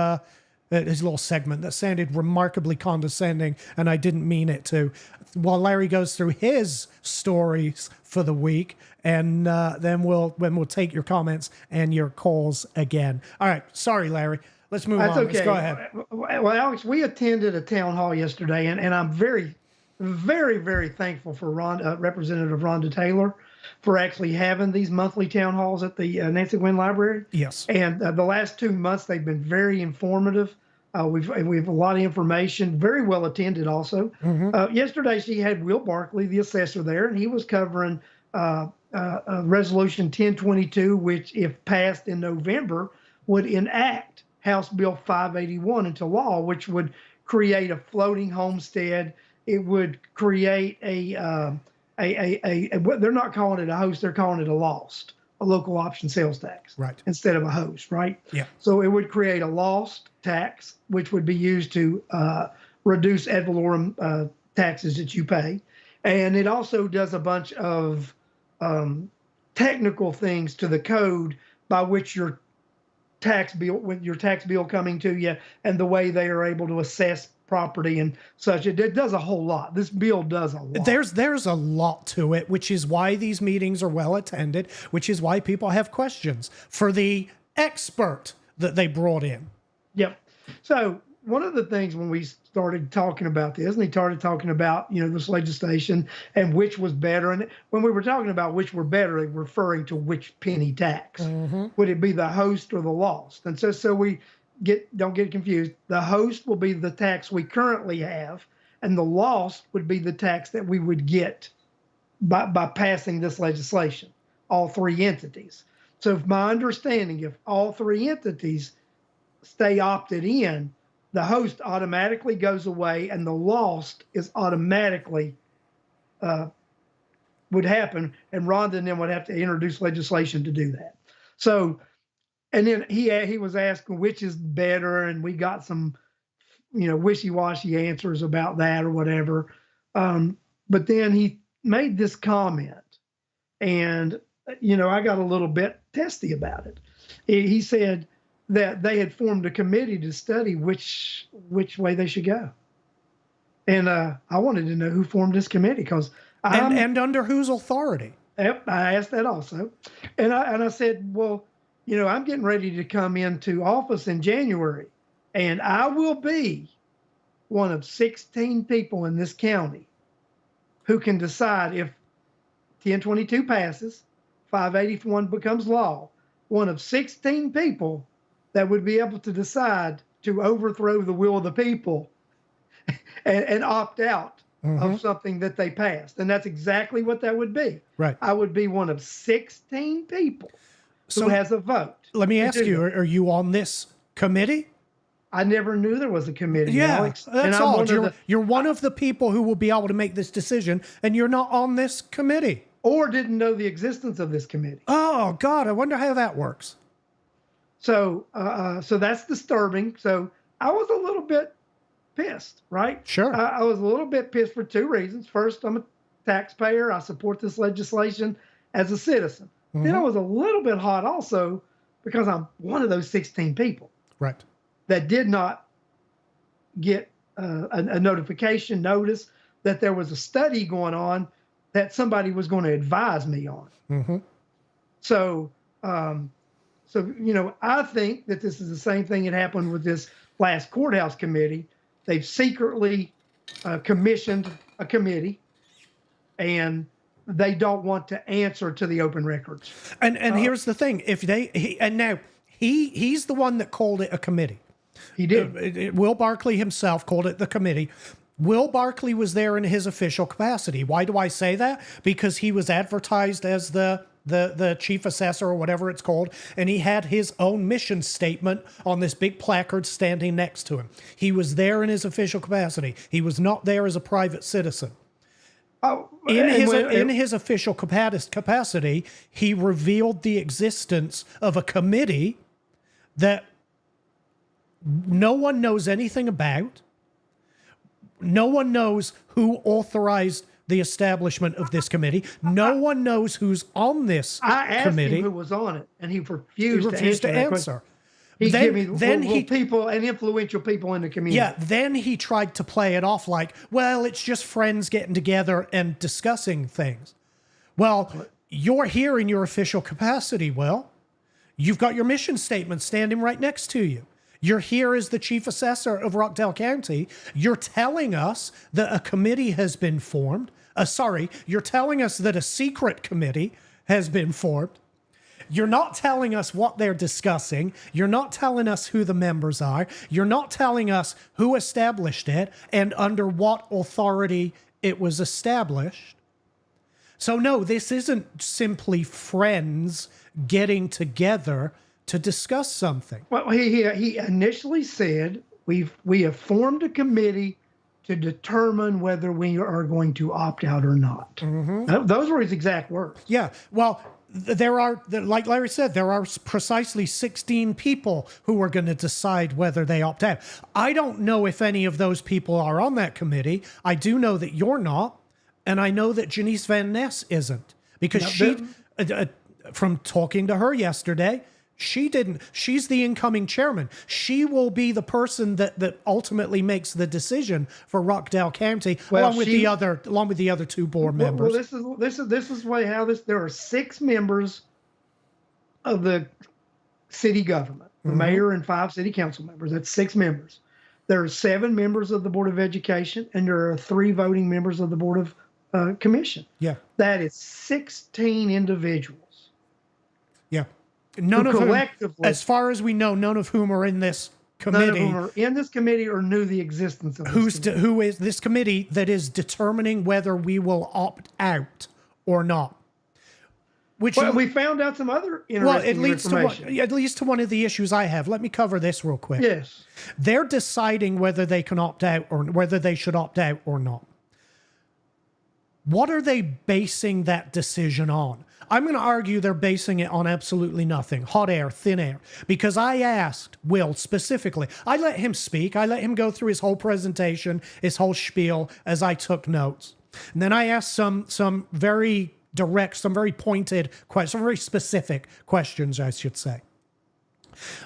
his little segment that sounded remarkably condescending, and I didn't mean it to. While Larry goes through his stories for the week, and then we'll take your comments and your calls again. All right, sorry, Larry. Let's move That's on. okay. Let's go ahead. Well, Alex, we attended a town hall yesterday, and I'm very, very, very thankful for Representative Rhonda Taylor for actually having these monthly town halls at the Nancy Gwynn Library. Yes. And the last 2 months, they've been very informative. We have a lot of information, very well attended also. Yesterday, she had Will Barkley, the assessor, there, and he was covering Resolution 1022, which, if passed in November, would enact House Bill 581 into law, which would create a floating homestead. It would create they're not calling it a host, they're calling it a local option sales tax, right, instead of a host, right? Yeah. So it would create a lost tax, which would be used to reduce ad valorem taxes that you pay. And it also does a bunch of technical things to the code by which your tax bill coming to you, and the way they are able to assess property and such. It does a whole lot. This bill does a lot. There's a lot to it, which is why these meetings are well attended, which is why people have questions for the expert that they brought in. Yep. So one of the things when we started talking about this, and he started talking about, this legislation and which was better. And when we were talking about which were better, they were referring to which penny tax. Would it be the host or the lost? And so we don't get confused. The host will be the tax we currently have, and the lost would be the tax that we would get by passing this legislation, all three entities. So if my understanding, if all three entities stay opted in, the host automatically goes away, and the lost is automatically would happen, and Rhonda and them would have to introduce legislation to do that. So, and then he was asking which is better, and we got some, wishy-washy answers about that or whatever. But then he made this comment, and I got a little bit testy about it. He said that they had formed a committee to study which way they should go. And I wanted to know who formed this committee, because and under whose authority? Yep, I asked that also. And I said, well, I'm getting ready to come into office in January, and I will be one of 16 people in this county who can decide if 1022 passes, 581 becomes law. One of 16 people that would be able to decide to overthrow the will of the people and opt out of something that they passed. And that's exactly what that would be. Right. I would be one of 16 people who has a vote. Let me ask you, are you on this committee? I never knew there was a committee, yeah, Alex. that's all. You're one of the people who will be able to make this decision, and you're not on this committee. Or didn't know the existence of this committee. Oh, God, I wonder how that works. So so that's disturbing. So I was a little bit pissed, right? Sure. I was a little bit pissed for two reasons. First, I'm a taxpayer. I support this legislation as a citizen. Then I was a little bit hot also because I'm one of those 16 people. Right. That did not get a notice that there was a study going on that somebody was going to advise me on. So, I think that this is the same thing that happened with this last courthouse committee. They've secretly commissioned a committee, and they don't want to answer to the open records. And here's the thing: he's the one that called it a committee. He did. Will Barkley himself called it the committee. Will Barkley was there in his official capacity. Why do I say that? Because he was advertised as the chief assessor or whatever it's called, and he had his own mission statement on this big placard standing next to him. He was there in his official capacity. He was not there as a private citizen. In his official capacity, he revealed the existence of a committee that no one knows anything about. No one knows who authorized the establishment of this committee. No one knows who's on this committee. I asked him who was on it, and he refused to answer. He then, give me then well, he people and influential people in the community. Yeah, then he tried to play it off like, well, it's just friends getting together and discussing things. Well, you're here in your official capacity, Will. You've got your mission statement standing right next to you. You're here as the chief assessor of Rockdale County. You're telling us that a committee has been formed. You're telling us that a secret committee has been formed. You're not telling us what they're discussing. You're not telling us who the members are. You're not telling us who established it and under what authority it was established. So no, this isn't simply friends getting together to discuss something. Well, he initially said we have formed a committee to determine whether we are going to opt out or not. Those were his exact words. Yeah, well, there are, like Larry said, there are precisely 16 people who are going to decide whether they opt out. I don't know if any of those people are on that committee. I do know that you're not, and I know that Janice Van Ness isn't, because from talking to her yesterday, she's the incoming chairman. She will be the person that ultimately makes the decision for Rockdale County, along with the other two board members. Well, this is how there are 6 members of the city government, the mayor and 5 city council members. That's 6 members. There are 7 members of the Board of Education, and there are 3 voting members of the Board of Commission. Yeah, that is 16 individuals. Yeah. None of collectively, whom, as far as we know, none of whom are in this committee. None of whom are in this committee or knew the existence of this committee. Who is this committee that is determining whether we will opt out or not? Which we found out some other interesting information. It leads to one of the issues I have. Let me cover this real quick. Yes. They're deciding whether they can opt out or whether they should opt out or not. What are they basing that decision on? I'm going to argue they're basing it on absolutely nothing. Hot air, thin air. Because I asked Will specifically. I let him speak. I let him go through his whole presentation, his whole spiel as I took notes. And then I asked some very direct, some very pointed questions, some very specific questions, I should say.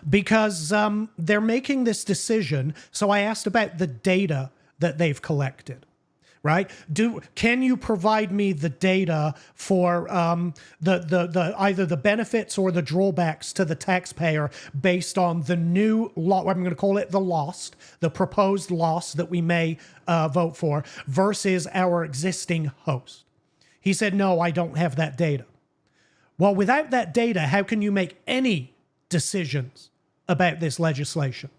Because they're making this decision. So I asked about the data that they've collected. Right? Can you provide me the data for the either the benefits or the drawbacks to the taxpayer based on the new law? I'm going to call it the proposed loss that we may vote for versus our existing host. He said, no, I don't have that data. Well, without that data, how can you make any decisions about this legislation?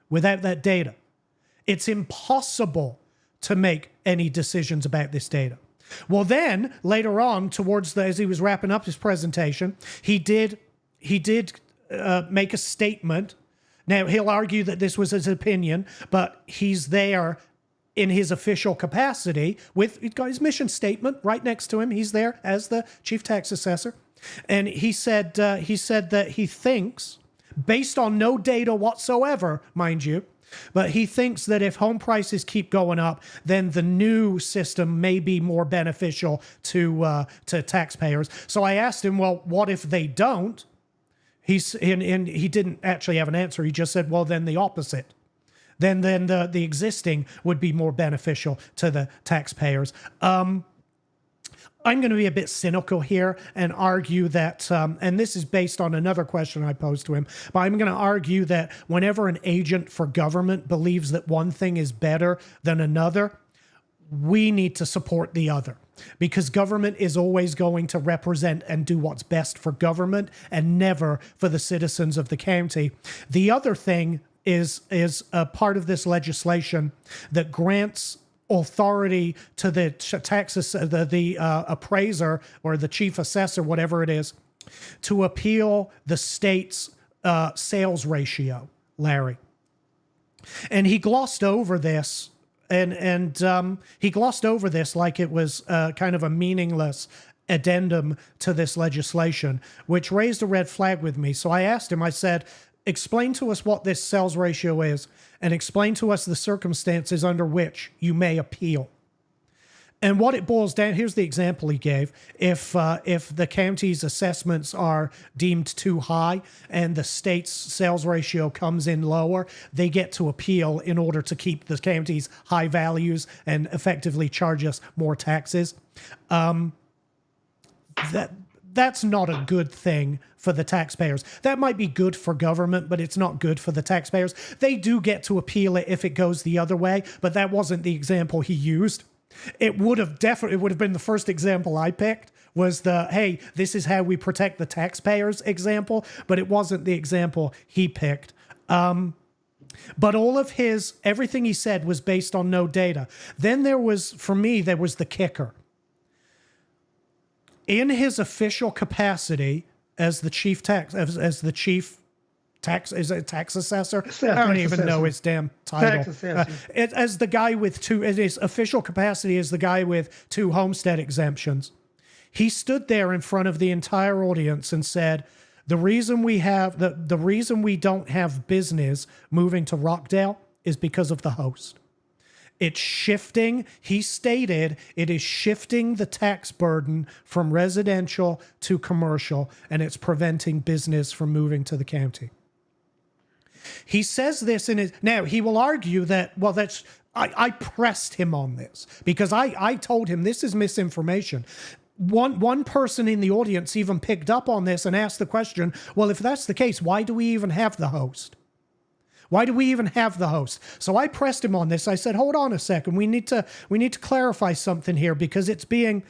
Without that data, it's impossible to make any decisions about this data. Well, then later on, as he was wrapping up his presentation, he did make a statement. Now he'll argue that this was his opinion, but he's there in his official capacity he's got his mission statement right next to him. He's there as the chief tax assessor, and he said that he thinks, based on no data whatsoever, mind you, but he thinks that if home prices keep going up, then the new system may be more beneficial to taxpayers. So I asked him, well, what if they don't? He didn't actually have an answer. He just said, well, then the opposite. Then the existing would be more beneficial to the taxpayers. I'm going to be a bit cynical here and argue that, and this is based on another question I posed to him, but I'm going to argue that whenever an agent for government believes that one thing is better than another, we need to support the other, because government is always going to represent and do what's best for government and never for the citizens of the county. The other thing is a part of this legislation that grants authority to the appraiser or the chief assessor, whatever it is, to appeal the state's sales ratio, Larry. And he glossed over this, and he glossed over this like it was kind of a meaningless addendum to this legislation, which raised a red flag with me. So I asked him, I said, explain to us what this sales ratio is and explain to us the circumstances under which you may appeal. And what it boils down, here's the example he gave. If the county's assessments are deemed too high and the state's sales ratio comes in lower, they get to appeal in order to keep the county's high values and effectively charge us more taxes. That's not a good thing for the taxpayers. That might be good for government, but it's not good for the taxpayers. They do get to appeal it if it goes the other way, but that wasn't the example he used. It would have been the first example I picked, was the, hey, this is how we protect the taxpayers example, but it wasn't the example he picked. But everything he said was based on no data. Then there was the kicker. In his official capacity as the chief tax assessor. I don't even know his damn title. As the guy with his official capacity as the guy with 2 homestead exemptions. He stood there in front of the entire audience and said, the reason we don't have business moving to Rockdale is because of the host. It's shifting, he stated, it is shifting the tax burden from residential to commercial, and it's preventing business from moving to the county. He says this now he will argue that, well, I pressed him on this because I told him this is misinformation. One person in the audience even picked up on this and asked the question, well, if that's the case, why do we even have the host? Why do we even have the host? So I pressed him on this. I said, hold on a second. We need to clarify something here because it's being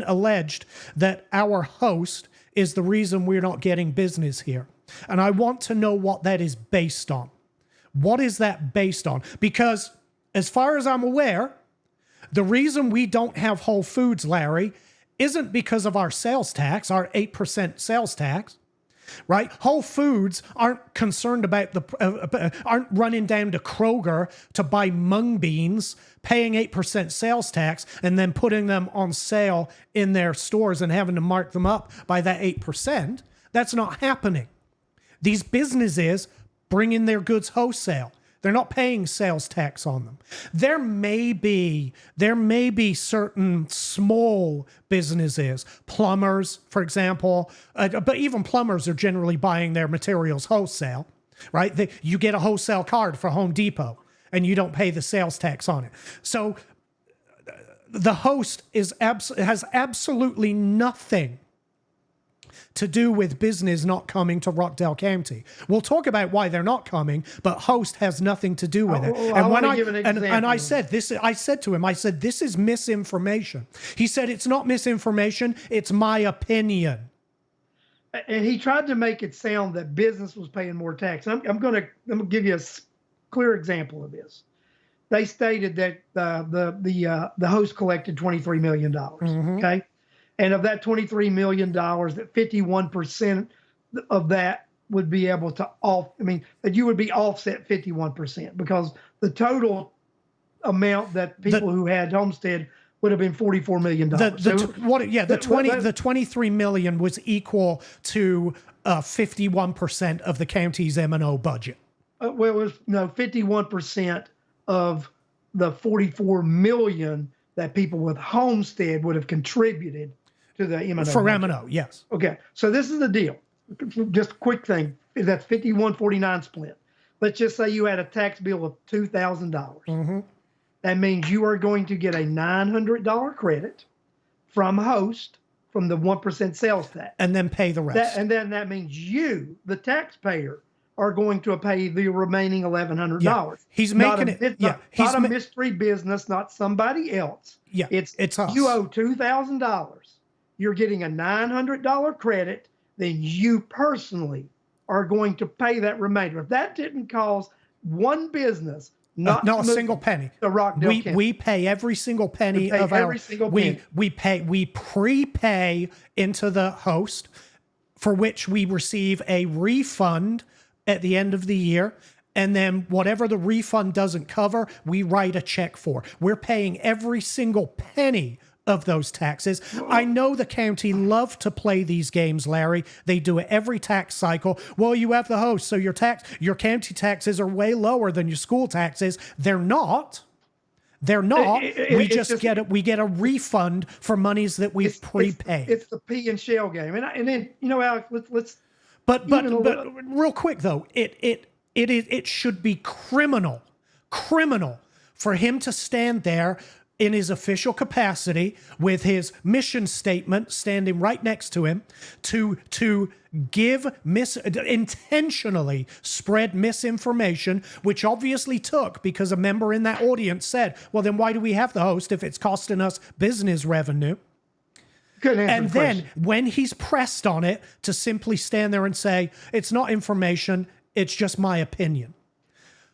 alleged that our host is the reason we're not getting business here. And I want to know what that is based on. What is that based on? Because as far as I'm aware, the reason we don't have Whole Foods, Larry, isn't because of our sales tax, our 8% sales tax, right? Whole Foods aren't concerned about aren't running down to Kroger to buy mung beans, paying 8% sales tax, and then putting them on sale in their stores and having to mark them up by that 8%. That's not happening. These businesses bring in their goods wholesale. They're not paying sales tax on them. There may be certain small businesses, plumbers, for example, but even plumbers are generally buying their materials wholesale, right? You get a wholesale card for Home Depot and you don't pay the sales tax on it. So the host has absolutely nothing to do with business not coming to Rockdale County. We'll talk about why they're not coming, but host has nothing to do with it. I said to him, this is misinformation. He said, it's not misinformation, it's my opinion. And he tried to make it sound that business was paying more tax. I'm going to give you a clear example of this. They stated that the host collected $23 million. Mm-hmm. Okay. And of that $23 million, that 51% of that would be able to that you would be offset 51% because the total amount that people who had homestead would have been $44 million. The 23 million was equal to 51% of the county's M&O budget. Well, it was 51% of the 44 million that people with homestead would have contributed to the M&O. For M&O, yes. Okay, so this is the deal. Just a quick thing. That's 51-49 split. Let's just say you had a tax bill of $2,000. Mm-hmm. That means you are going to get a $900 credit from host from the 1% sales tax. And then pay the rest. And then that means you, the taxpayer, are going to pay the remaining $1,100. Yeah. He's making not a mystery business, not somebody else. Yeah, it's us. You owe $2,000. You're getting a $900 credit. Then you personally are going to pay that remainder. If that didn't cause one business, not a single penny. The Rockdale we pay every single penny of our. We prepay into the host, for which we receive a refund at the end of the year. And then whatever the refund doesn't cover, we write a check for. We're paying every single penny of those taxes. I know the county love to play these games, Larry. They do it every tax cycle. Well, you have the host, so your county taxes are way lower than your school taxes. They're not. They're not. We it's just get a refund for monies that we've prepaid. It's the pea and shell game, and then Alex, let's But real quick though, it should be criminal for him to stand there in his official capacity with his mission statement standing right next to him to intentionally spread misinformation, which obviously took because a member in that audience said, well, then why do we have the host if it's costing us business revenue? And then when he's pressed on it, to simply stand there and say, it's not information, it's just my opinion.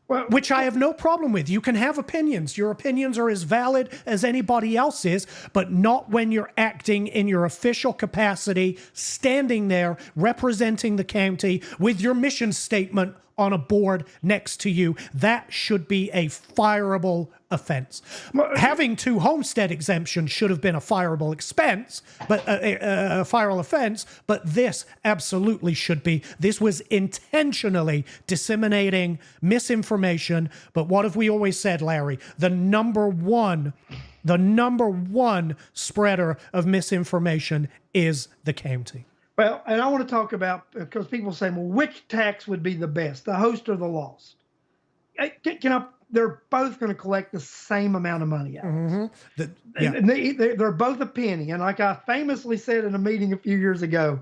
Well, which I have no problem with. You can have opinions. Your opinions are as valid as anybody else's, but not when you're acting in your official capacity, standing there representing the county with your mission statement on a board next to you. That should be a fireable offense. Having 2 homestead exemptions should have been a fireable expense, but a fireable offense, but this absolutely should be. This was intentionally disseminating misinformation, but what have we always said, Larry? The number one spreader of misinformation is the county. Well, and I want to talk about, because people say, well, which tax would be the best, the host or the lost? They're both going to collect the same amount of money out. Mm-hmm. They're both a penny. And like I famously said in a meeting a few years ago,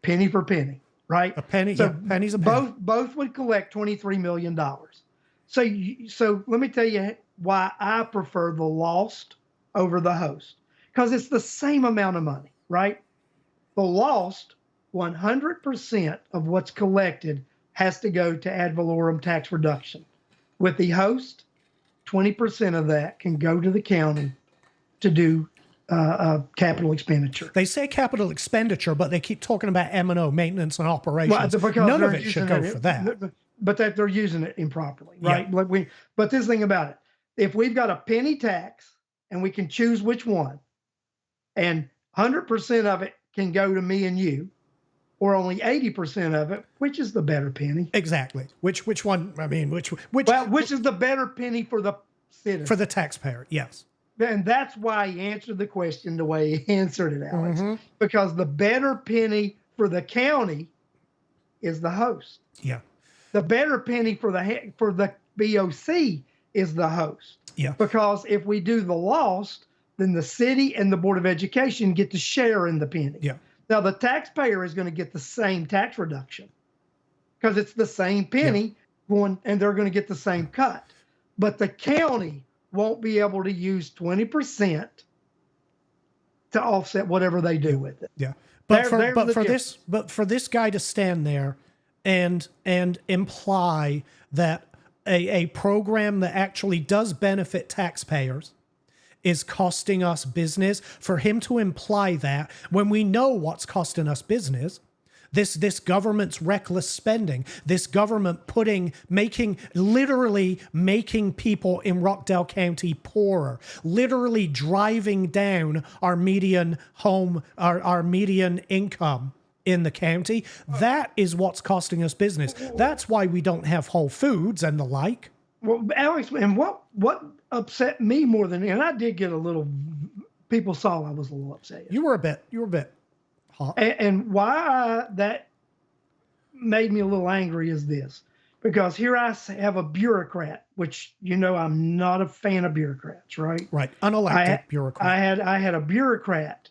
penny for penny, right? A penny, so penny's a penny. Both would collect $23 million. So let me tell you why I prefer the lost over the host. Because it's the same amount of money, right? The lost, 100% of what's collected has to go to ad valorem tax reduction. With the host, 20% of that can go to the county to do capital expenditure. They say capital expenditure, but they keep talking about M&O, maintenance and operations. Well, none of it should go for that. But that they're using it improperly, right? Yeah. But this thing about it, if we've got a penny tax and we can choose which one, and 100% of it can go to me and you, or only 80% of it, which is the better penny? Exactly. Which one? I mean, which is the better penny for the citizen? For the taxpayer, yes. And that's why he answered the question the way he answered it, Alex. Mm-hmm. Because the better penny for the county is the host. Yeah. The better penny for the BOC is the host. Yeah. Because if we do the lost, then the city and the Board of Education get to share in the penny. Yeah. Now, the taxpayer is going to get the same tax reduction because it's the same penny going, and they're going to get the same cut. But the county won't be able to use 20% to offset whatever they do with it. Yeah. But for this guy to stand there and imply that a program that actually does benefit taxpayers is costing us business, for him to imply that when we know what's costing us business, this government's reckless spending, this government literally making people in Rockdale County poorer, literally driving down our median our median income in the county. That is what's costing us business. That's why we don't have Whole Foods and the like. Well, Alex, and what upset me more than, and I did get a little, people saw I was a little upset. You were a bit hot. And why that made me a little angry is this, because here I have a bureaucrat, which, I'm not a fan of bureaucrats, right? Right. Unelected bureaucrat. I had a bureaucrat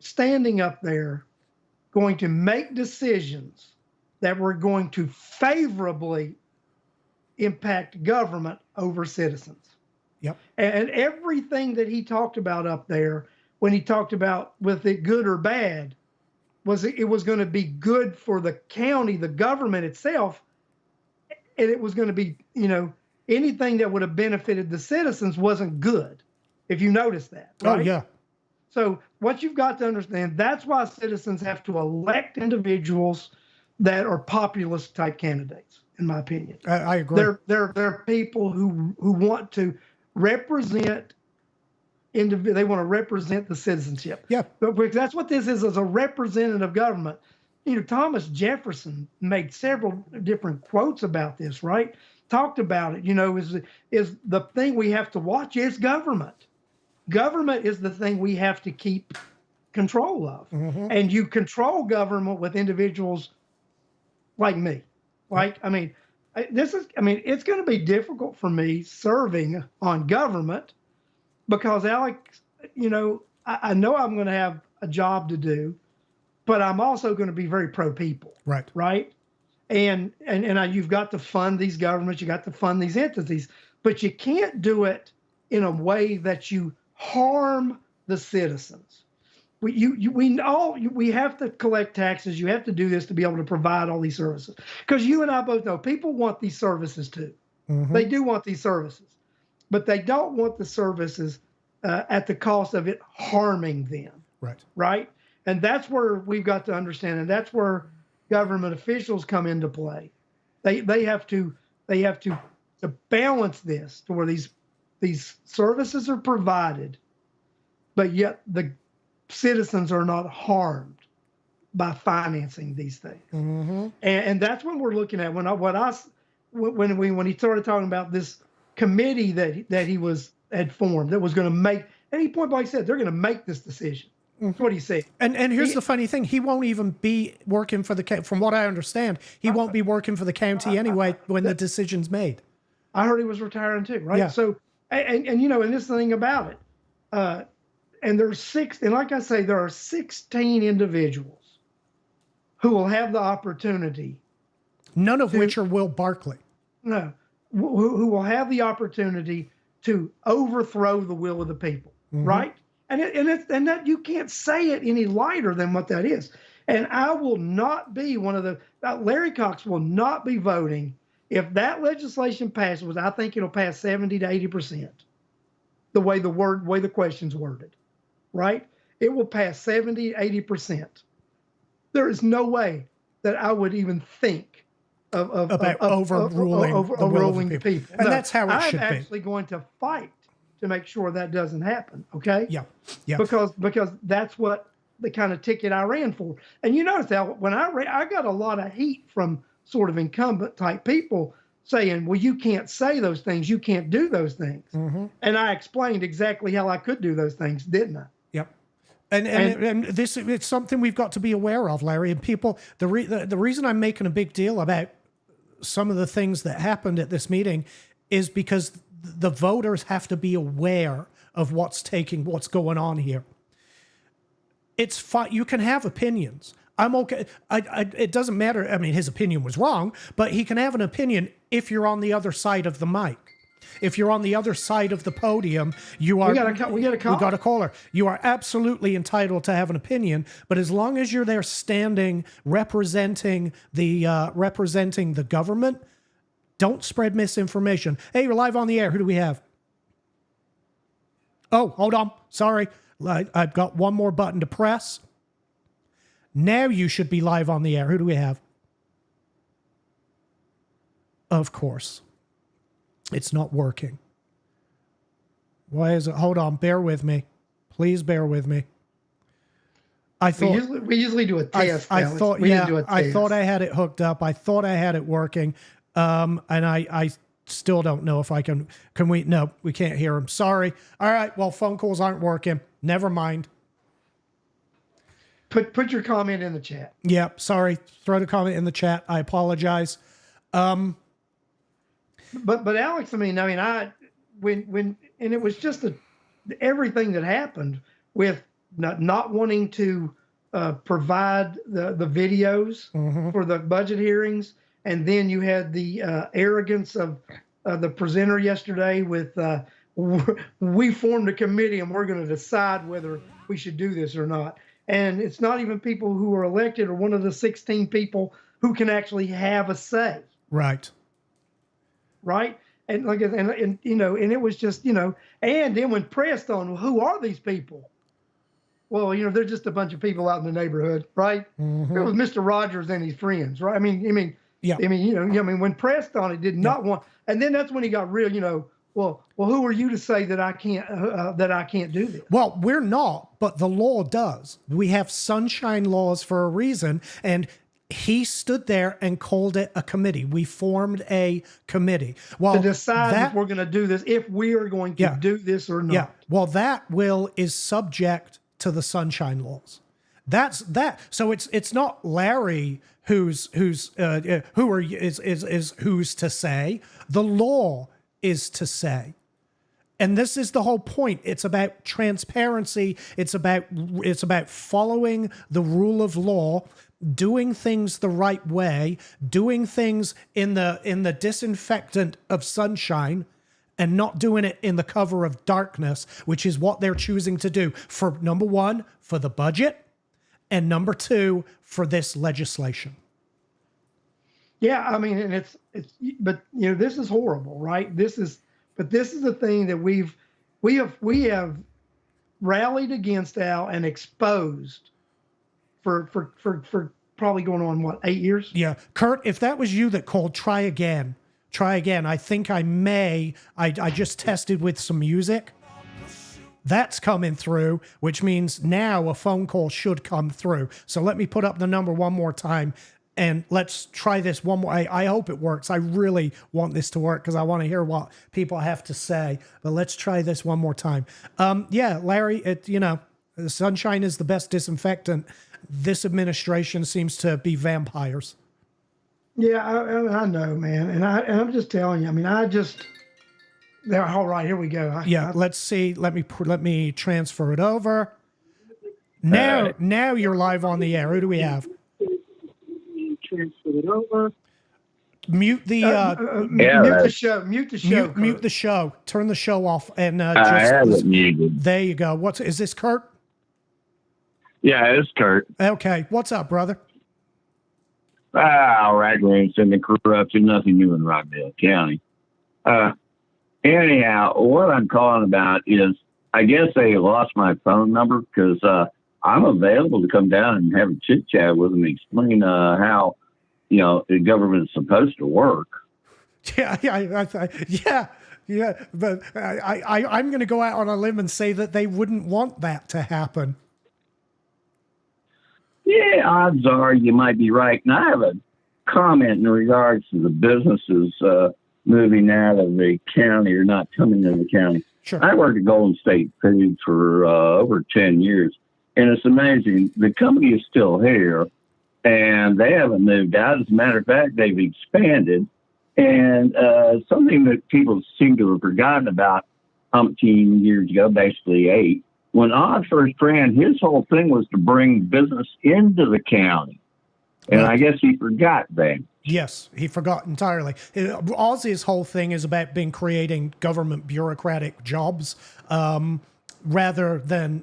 standing up there going to make decisions that were going to favorably impact government over citizens. Yep. And everything that he talked about up there, when he talked about with it good or bad, it was going to be good for the county, the government itself, and it was going to be, anything that would have benefited the citizens wasn't good, if you notice that. Right? Oh, yeah. So what you've got to understand, that's why citizens have to elect individuals that are populist type candidates, in my opinion. I agree. They're people who want to represent they want to represent the citizenship. Yeah. But that's what this is a representative government. Thomas Jefferson made several different quotes about this, right? talked about it, you know, is the thing we have to watch is government. Government is the thing we have to keep control of. And you control government with individuals like me. Like, I mean, it's going to be difficult for me serving on government because, Alex, you know I'm going to have a job to do, but I'm also going to be very pro people. Right. Right. And you've got to fund these governments, you got to fund these entities, but you can't do it in a way that you harm the citizens. We have to collect taxes. You have to do this to be able to provide all these services. Because you and I both know people want these services too. They do want these services, but they don't want the services at the cost of it harming them. Right. Right. And that's where we've got to understand, and that's where government officials come into play. They have to balance this to where these services are provided, but yet the citizens are not harmed by financing these things. And that's what we're looking at. When he started talking about this committee that he had formed that was going to make, and he point blank said they're going to make this decision. That's what he said. And here's the funny thing: he won't even be working for from what I understand, he won't be working for the county anyway when the decision's made. I heard he was retiring too, right? Yeah. So, and you know, and this thing about it, and like I say, there are 16 individuals who will have the opportunity. None of which are Will Barkley. No, who will have the opportunity to overthrow the will of the people, right? And that you can't say it any lighter than what that is. And I will not be one of Larry Cox will not be voting if that legislation passes, which I think it'll pass 70 to 80%, the way the question's worded, right? It will pass 70, 80%. There is no way that I would even think of overruling the people. And that's how it should be. I'm actually going to fight to make sure that doesn't happen. Okay. Yeah. Yeah. Because that's what the kind of ticket I ran for. And you notice that when I got a lot of heat from sort of incumbent type people saying, well, you can't say those things. You can't do those things. And I explained exactly how I could do those things, didn't I? Yep. And this, it's something we've got to be aware of, Larry. And people, the reason I'm making a big deal about some of the things that happened at this meeting is because the voters have to be aware of what's going on here. It's fine. You can have opinions. I'm okay. It doesn't matter. I mean, his opinion was wrong, but he can have an opinion if you're on the other side of the mic. If you're on the other side of the podium, you are. We got a caller. You are absolutely entitled to have an opinion, but as long as you're there standing, representing the government, don't spread misinformation. Hey, you're live on the air. Who do we have? Oh, hold on. Sorry. I've got one more button to press. Now you should be live on the air. Who do we have? Of course. It's not working. Why is it? Hold on. Bear with me. Please bear with me. We usually do a test. I thought I had it hooked up. I thought I had it working. And I still don't know if I can we? No, we can't hear him. Sorry. All right. Well, phone calls aren't working. Never mind. Put your comment in the chat. Yeah. Sorry. Throw the comment in the chat. I apologize. But Alex, when and it was just everything that happened with not wanting to provide the videos for the budget hearings. And then you had the arrogance of the presenter yesterday with, we formed a committee and we're going to decide whether we should do this or not. And it's not even people who are elected or one of the 16 people who can actually have a say. Right. Right. And and it was just, and then when pressed on, who are these people? Well, they're just a bunch of people out in the neighborhood. Right. It was Mr. Rogers and his friends. Right. Yeah. When pressed on it, did not want, and then that's when he got real, well, who are you to say that I can't do this? Well, we're not, but the law does. We have sunshine laws for a reason, and He stood there and called it a committee. We formed a committee. Well, to decide if we're going to do this, if we are going to do this or not. Yeah. Well, that will is subject to the sunshine laws. That's that. So it's not Larry who's who's to say. The law is to say. And this is the whole point. It's about transparency. It's about following the rule of law, doing things the right way, doing things in the disinfectant of sunshine, and not doing it in the cover of darkness, which is what they're choosing to do for, number one, for the budget, and number two, for this legislation. Yeah, I mean, and but this is horrible, right? This is the thing that we have rallied against Al and exposed for probably going on, what, 8 years? Yeah. Kurt, if that was you that called, try again. I think I just tested with some music. That's coming through, which means now a phone call should come through. So let me put up the number one more time and let's try this one more. I hope it works. I really want this to work because I want to hear what people have to say. But let's try this one more time. Yeah, Larry, the sunshine is the best disinfectant. This administration seems to be vampires. Yeah, I know, man, and I'm just telling you. I mean, all right, here we go. Let's see. Let me transfer it over. Now you're live on the air. Who do we have? Transfer it over. Mute the mute the show. Mute the show. Mute the show. Turn the show off and I have it muted. There you go. Is this Kurt? Yeah, it's Kurt. Okay. What's up, brother? Raglan's and the corruption, nothing new in Rockdale County. Anyhow, what I'm calling about is, I guess they lost my phone number because I'm available to come down and have a chit chat with them and explain how, the government is supposed to work. Yeah. But I'm going to go out on a limb and say that they wouldn't want that to happen. Yeah, odds are you might be right. And I have a comment in regards to the businesses moving out of the county or not coming to the county. Sure. I worked at Golden State Food for over 10 years, and it's amazing. The company is still here, and they haven't moved out. As a matter of fact, they've expanded. And something that people seem to have forgotten about umpteen years ago, basically 8, when Odd first ran, his whole thing was to bring business into the county. And I guess he forgot that. Yes, he forgot entirely. Ozzy's whole thing is about creating government bureaucratic jobs rather than,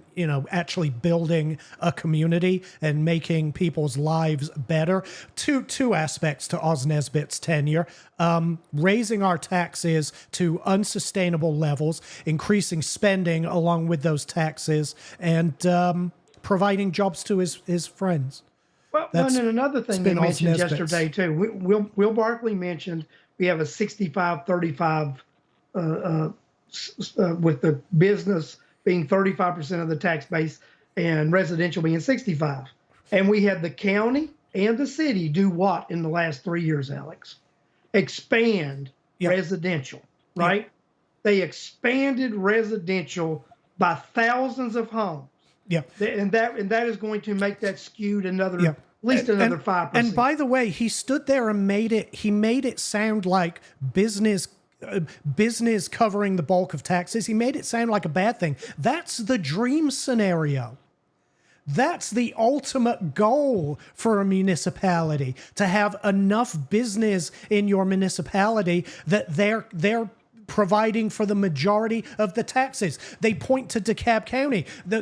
actually building a community and making people's lives better. Two aspects to Oz Nesbitt's tenure. Raising our taxes to unsustainable levels, increasing spending along with those taxes, and providing jobs to his friends. Well, and another thing they mentioned yesterday, too. Will Barkley mentioned we have a 65-35 with the business being 35% of the tax base and residential being 65. And we had the county and the city do what in the last 3 years, Alex? Expand residential, right? They expanded residential by thousands of homes. Yeah. And that is going to make that skewed another at least another 5%. And by the way, he stood there and made it sound like business covering the bulk of taxes. He made it sound like a bad thing. That's the dream scenario. That's the ultimate goal for a municipality, to have enough business in your municipality that they're providing for the majority of the taxes. They point to DeKalb County. The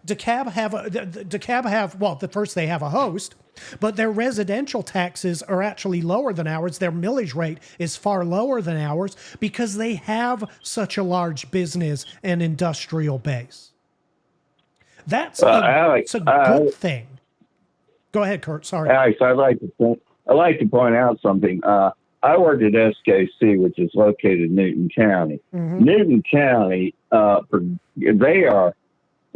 DeKalb have first they have a host, but their residential taxes are actually lower than ours. Their millage rate is far lower than ours because they have such a large business and industrial base. That's Alex, a good thing. Go ahead, Kurt. Sorry, Alex. I'd like to point out something. I worked at SKC, which is located in Newton County. Mm-hmm. Newton County, they are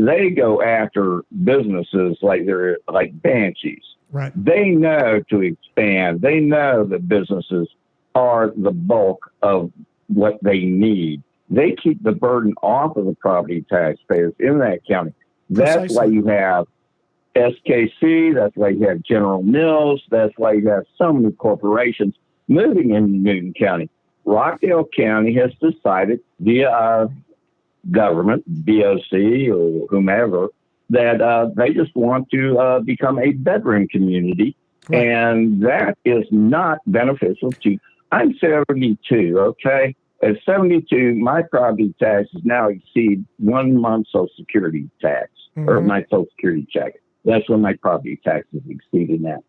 they go after businesses like they're like banshees. Right. They know to expand. They know that businesses are the bulk of what they need. They keep the burden off of the property taxpayers in that county. That's Precisely. why you have SKC. That's why you have General Mills. That's why you have so many corporations moving into Newton County. Rockdale County has decided via our government, BOC or whomever, that they just want to become a bedroom community. Right. And that is not beneficial to, I'm 72, okay? At 72, my property taxes now exceed 1 month's Social Security tax, or my Social Security check. That's when my property taxes exceeded that.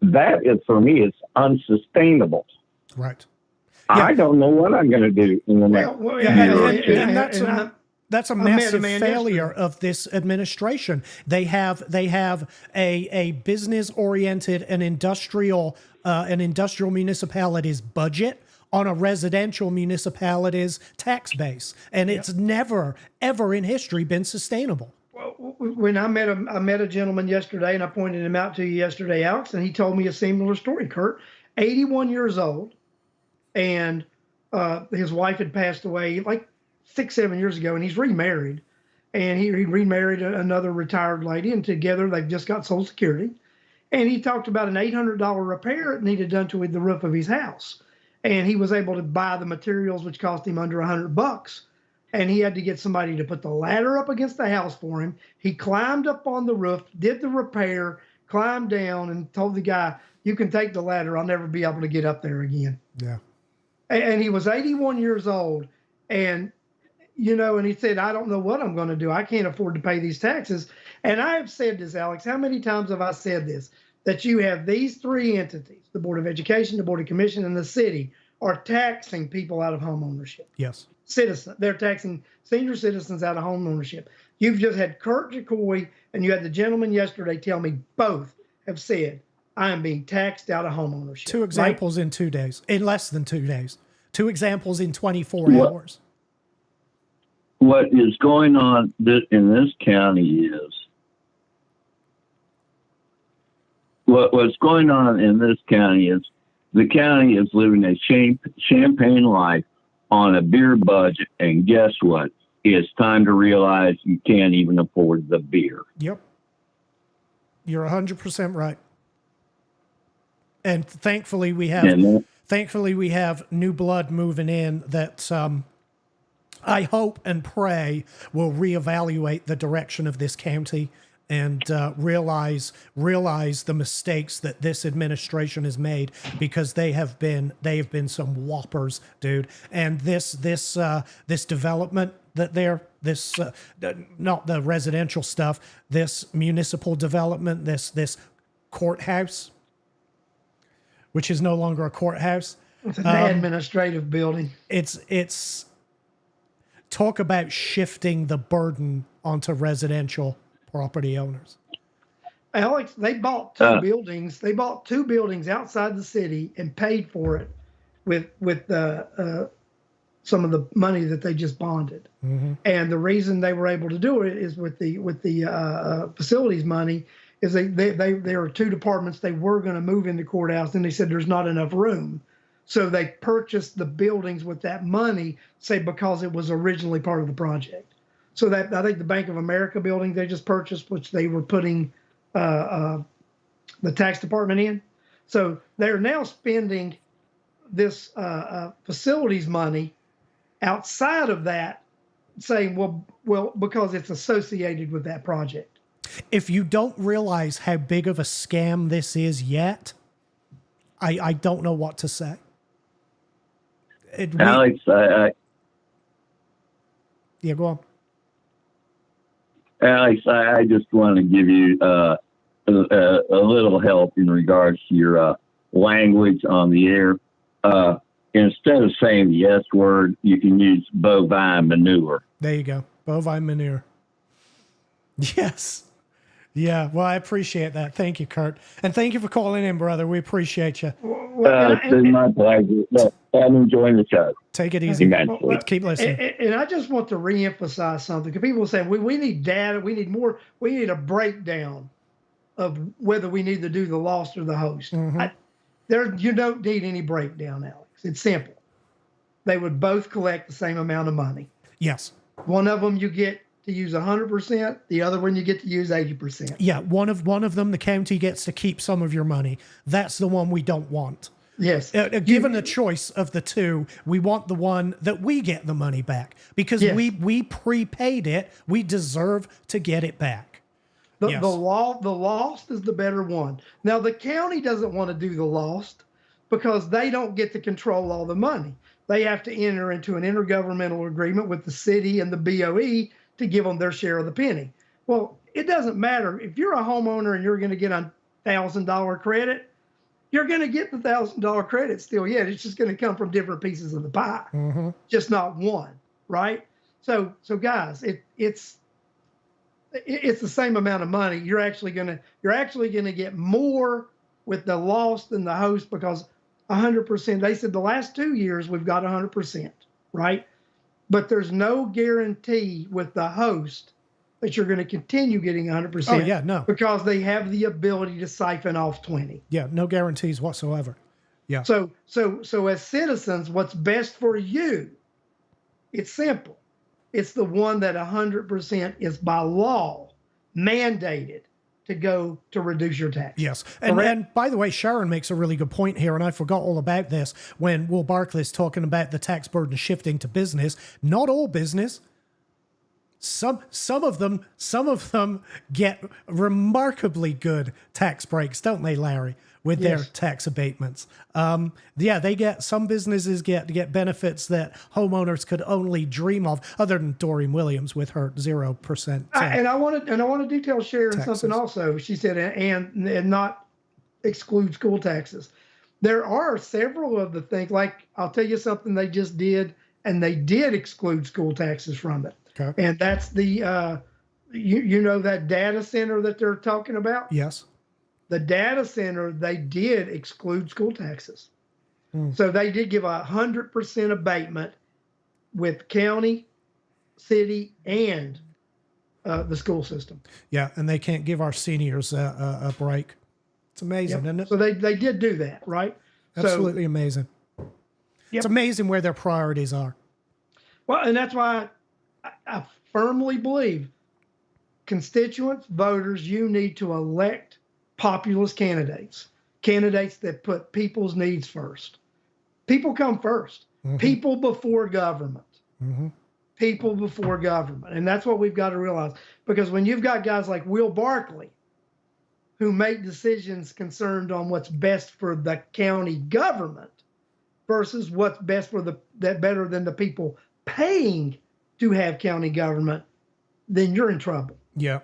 That is, for me, it's unsustainable. Right. I don't know what I'm going to do in the next year or two. And that's a massive failure of this administration. They have a business oriented and industrial municipalities budget on a residential municipalities tax base, and it's never ever in history been sustainable. When I met a gentleman yesterday, and I pointed him out to you yesterday, Alex, and he told me a similar story. Kurt, 81 years old, and his wife had passed away like 6-7 years ago, and he's remarried, and he remarried another retired lady, and together they've just got Social Security. And he talked about an $800 repair it needed done to the roof of his house, and he was able to buy the materials, which cost him under $100. And he had to get somebody to put the ladder up against the house for him. He climbed up on the roof, did the repair, climbed down, and told the guy, "You can take the ladder. I'll never be able to get up there again." Yeah. And he was 81 years old. And, and he said, "I don't know what I'm going to do. I can't afford to pay these taxes." And I have said this, Alex, how many times have I said this? That you have these three entities, the Board of Education, the Board of Commission, and the city, are taxing people out of home ownership. Yes. They're taxing senior citizens out of home ownership. You've just had Kurt Jacoy, and you had the gentleman yesterday tell me both have said, "I am being taxed out of home ownership." Two examples in 2 days, in less than 2 days. 2 examples in 24 hours. What is going on in this county is what's going on in this county is the county is living a champagne life on a beer budget, and guess what? It's time to realize you can't even afford the beer. Yep. You're 100% right. And thankfully we have new blood moving in that I hope and pray will reevaluate the direction of this county and realize the mistakes that this administration has made, because they have been some whoppers, dude. And this development that not the residential stuff, this municipal development, this courthouse, which is no longer a courthouse. It's an administrative building. It's talk about shifting the burden onto residential property owners. Alex, they bought two buildings. They bought 2 buildings outside the city and paid for it with some of the money that they just bonded. Mm-hmm. And the reason they were able to do it is with the facilities money. Is there are 2 departments they were going to move in the courthouse, and they said there's not enough room. So they purchased the buildings with that money, say, because it was originally part of the project. So that, I think the Bank of America building they just purchased, which they were putting the tax department in. So they're now spending this facilities money outside of that, saying, well, because it's associated with that project. If you don't realize how big of a scam this is yet, I don't know what to say. Alex, yeah, go on. Alex, I just want to give you a little help in regards to your language on the air. Instead of saying the S word, you can use bovine manure. There you go. Bovine manure. Yes. Yeah. Well, I appreciate that. Thank you, Kurt. And thank you for calling in, brother. We appreciate you. It's my pleasure. I'm enjoying the show. Take it easy. Immensely. Keep listening. And I just want to reemphasize something because people say we need data, we need more, we need a breakdown of whether we need to do the lost or the host. You don't need any breakdown, Alex. It's simple. They would both collect the same amount of money. Yes. One of them you get to use 100%. The other one you get to use 80%. Yeah. One of them, the county gets to keep some of your money. That's the one we don't want. Yes. Given the choice of the two, we want the one that we get the money back because we prepaid it. We deserve to get it back. The lost is the better one. Now the county doesn't want to do the lost because they don't get to control all the money. They have to enter into an intergovernmental agreement with the city and the BOE to give them their share of the penny. Well, it doesn't matter if you're a homeowner and you're going to get a $1,000 credit. You're going to get the $1,000 credit still. Yeah, it's just going to come from different pieces of the pie, just not one, right? So guys, it's the same amount of money. You're actually going to get more with the lost than the host because 100%. They said the last 2 years we've got 100%, right? But there's no guarantee with the host that you're going to continue getting 100%. Oh yeah, no, because they have the ability to siphon off 20. Yeah, no guarantees whatsoever. Yeah. So as citizens, what's best for you? It's simple. It's the one that 100% is by law mandated to go to reduce your tax. Yes. And by the way, Sharon makes a really good point here, and I forgot all about this when Will Barkley is talking about the tax burden shifting to business. Not all business. Some of them get remarkably good tax breaks, don't they, Larry, with their tax abatements? Some businesses get benefits that homeowners could only dream of, other than Doreen Williams with her 0%. And I want to detail Sharon taxes. Something also. She said, and not exclude school taxes. There are several of the things, like I'll tell you something they just did, and they did exclude school taxes from it. Okay. And that's the, you know that data center that they're talking about? Yes. The data center, they did exclude school taxes. So they did give 100% abatement with county, city, and the school system. Yeah, and they can't give our seniors a break. It's amazing, isn't it? So they did do that, right? Absolutely amazing. It's amazing where their priorities are. Well, and that's why I firmly believe constituents, voters, you need to elect populist candidates that put people's needs first. People come first. People before government. People before government. And that's what we've got to realize. Because when you've got guys like Will Barkley who make decisions concerned on what's best for the county government versus what's best for that better than the people paying to have county government, then you're in trouble. Yeah.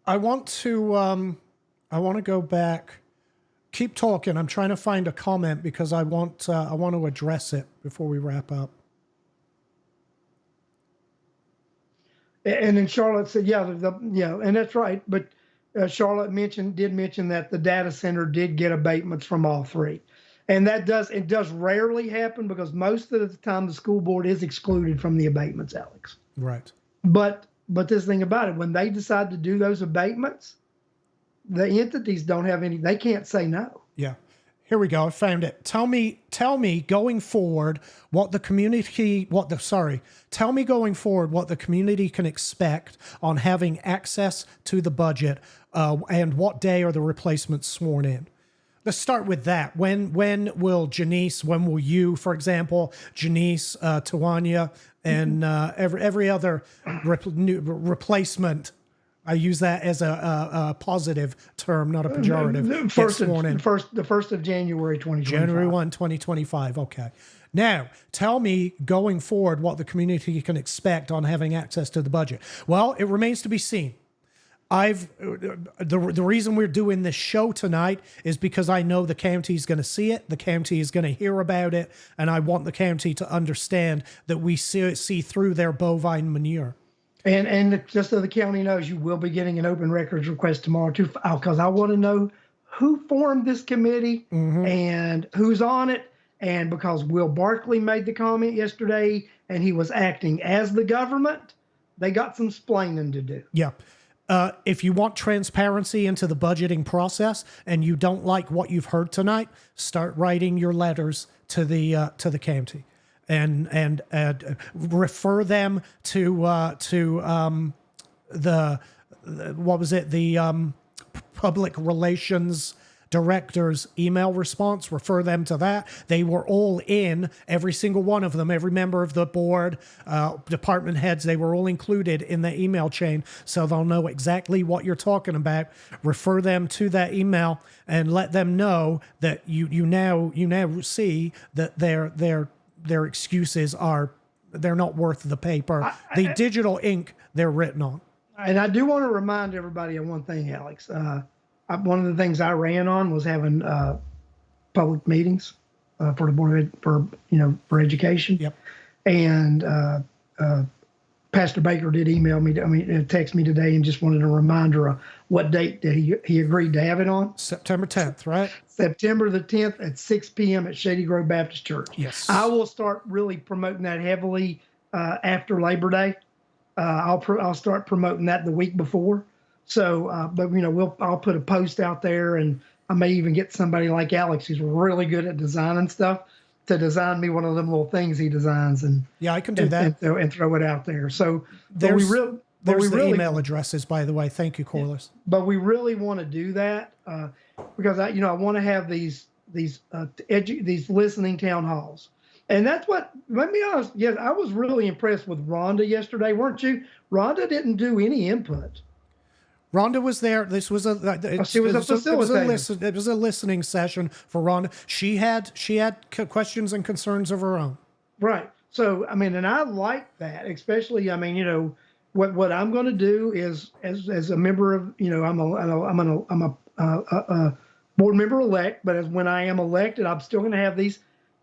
I want to go back. Keep talking. I'm trying to find a comment because I want to address it before we wrap up. And then Charlotte said, and that's right. But Charlotte did mention that the data center did get abatements from all three. And it does rarely happen because most of the time the school board is excluded from the abatements, Alex. Right. But this thing about it, when they decide to do those abatements, the entities don't have any, they can't say no. Yeah. Here we go. I found it. Tell me going forward what the community can expect on having access to the budget, and what day are the replacements sworn in? Let's start with that. When will you, for example, Janice, Tawanya, and every other replacement, I use that as a positive term, not a pejorative. The 1st of January 2025. January 1, 2025. Okay. Now, tell me going forward what the community can expect on having access to the budget. Well, it remains to be seen. The reason we're doing this show tonight is because I know the county is going to see it, the county is going to hear about it, and I want the county to understand that we see through their bovine manure. And just so the county knows, you will be getting an open records request tomorrow too, because I want to know who formed this committee and who's on it, And because Will Barkley made the comment yesterday and he was acting as the government, they got some splaining to do. Yeah. If you want transparency into the budgeting process and you don't like what you've heard tonight, start writing your letters to the county, and refer them to the what was it, the public relations director's email response. Refer them to that. They were all in, every single one of them, every member of the board, department heads, they were all included in the email chain, so they'll know exactly what you're talking about. Refer them to that email and let them know that you now see that their excuses they're not worth the paper, the digital ink they're written on. And I do want to remind everybody of one thing, Alex. One of the things I ran on was having public meetings for the board for education. Yep. And Pastor Baker did email me. Text me today and just wanted a reminder of what date that he agreed to have it on. September 10th, right? September the 10th at 6 p.m. at Shady Grove Baptist Church. Yes. I will start really promoting that heavily after Labor Day. I'll start promoting that the week before. So, but I'll put a post out there, and I may even get somebody like Alex, who's really good at designing stuff, to design me one of them little things he designs, and yeah, I can do that and throw it out there. So there's the email addresses, by the way. Thank you, Corliss. But we really want to do that because I want to have these listening town halls. And that's what, let me be honest, yes, I was really impressed with Rhonda yesterday, weren't you? Rhonda didn't do any input. Rhonda was there. This was she was a facilitator. It was a listening session for Rhonda. She had questions and concerns of her own. Right. So, and I like that, especially, what I'm going to do is as a member of, I'm a board member elect, but when I am elected, I'm still going to have these.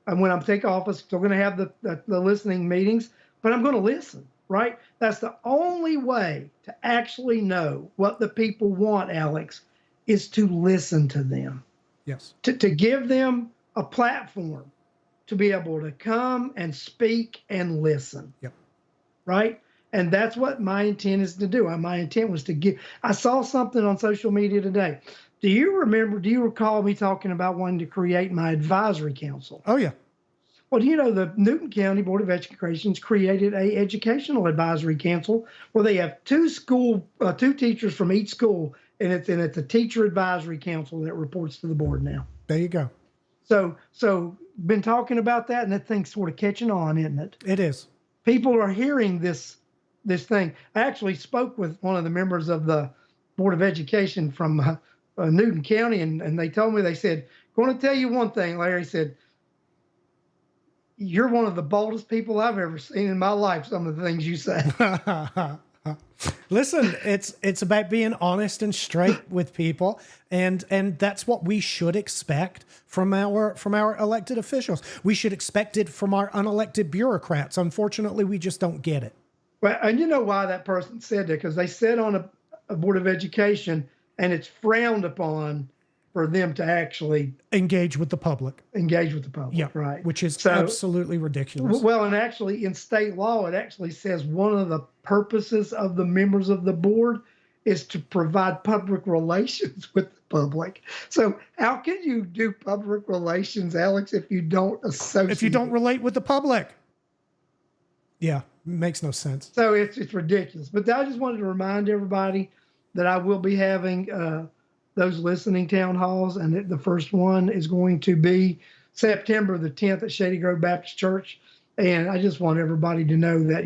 And when I take office, still going to have the listening meetings, but I'm going to listen, right? That's the only way to actually know what the people want, Alex, is to listen to them. Yes. To give them a platform to be able to come and speak and listen. Yep. Right? And that's what my intent is to do. My intent was to give. I saw something on social media today. Do you recall me talking about wanting to create my advisory council? Oh, yeah. Well, the Newton County Board of Education created a educational advisory council where they have two teachers from each school, and it's a teacher advisory council that reports to the board now. There you go. So been talking about that, and that thing's sort of catching on, isn't it? It is. People are hearing this thing. I actually spoke with one of the members of the Board of Education from Newton County, and they told me, they said, going to tell you one thing, Larry said, you're one of the boldest people I've ever seen in my life, some of the things you say. Listen, it's about being honest and straight with people, and that's what we should expect from our elected officials. We should expect it from our unelected bureaucrats. Unfortunately, we just don't get it. Well, and you know why that person said that? Because they sit on a Board of Education, and it's frowned upon for them to actually engage with the public. Yeah, right. Which is absolutely ridiculous. Well, and actually in state law, it actually says one of the purposes of the members of the board is to provide public relations with the public. So how can you do public relations, Alex, if you don't associate? If you don't relate with the public. Yeah, makes no sense. So it's ridiculous. But I just wanted to remind everybody that I will be having those listening town halls, and the first one is going to be September the 10th at Shady Grove Baptist Church. And I just want everybody to know that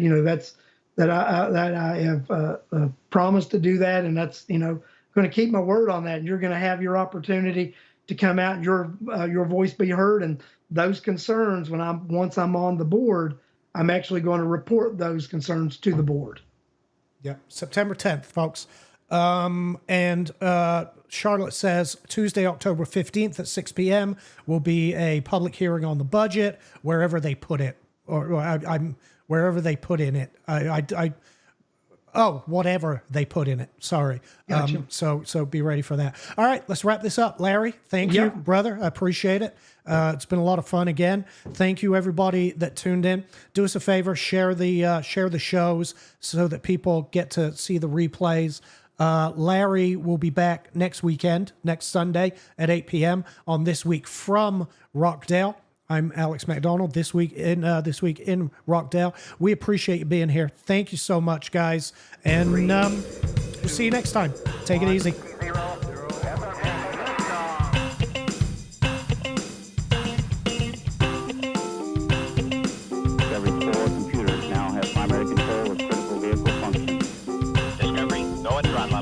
I have promised to do that, and that's going to keep my word on that. And you're going to have your opportunity to come out and your voice be heard, and those concerns once I'm on the board, I'm actually going to report those concerns to the board. Yeah, September 10th, folks. And Charlotte says Tuesday, October 15th at 6 p.m. will be a public hearing on the budget, wherever they put it, or I'm wherever they put in it. Oh, whatever they put in it. Sorry. Gotcha. So be ready for that. All right, let's wrap this up. Larry, thank you, brother. I appreciate it. It's been a lot of fun again. Thank you, everybody that tuned in. Do us a favor, share the shows so that people get to see the replays. Larry will be back next weekend, next Sunday at 8 p.m. on This Week from Rockdale. I'm Alex McDonald. This week in Rockdale. We appreciate you being here. Thank you so much, guys, and we'll see you next time. Take it easy.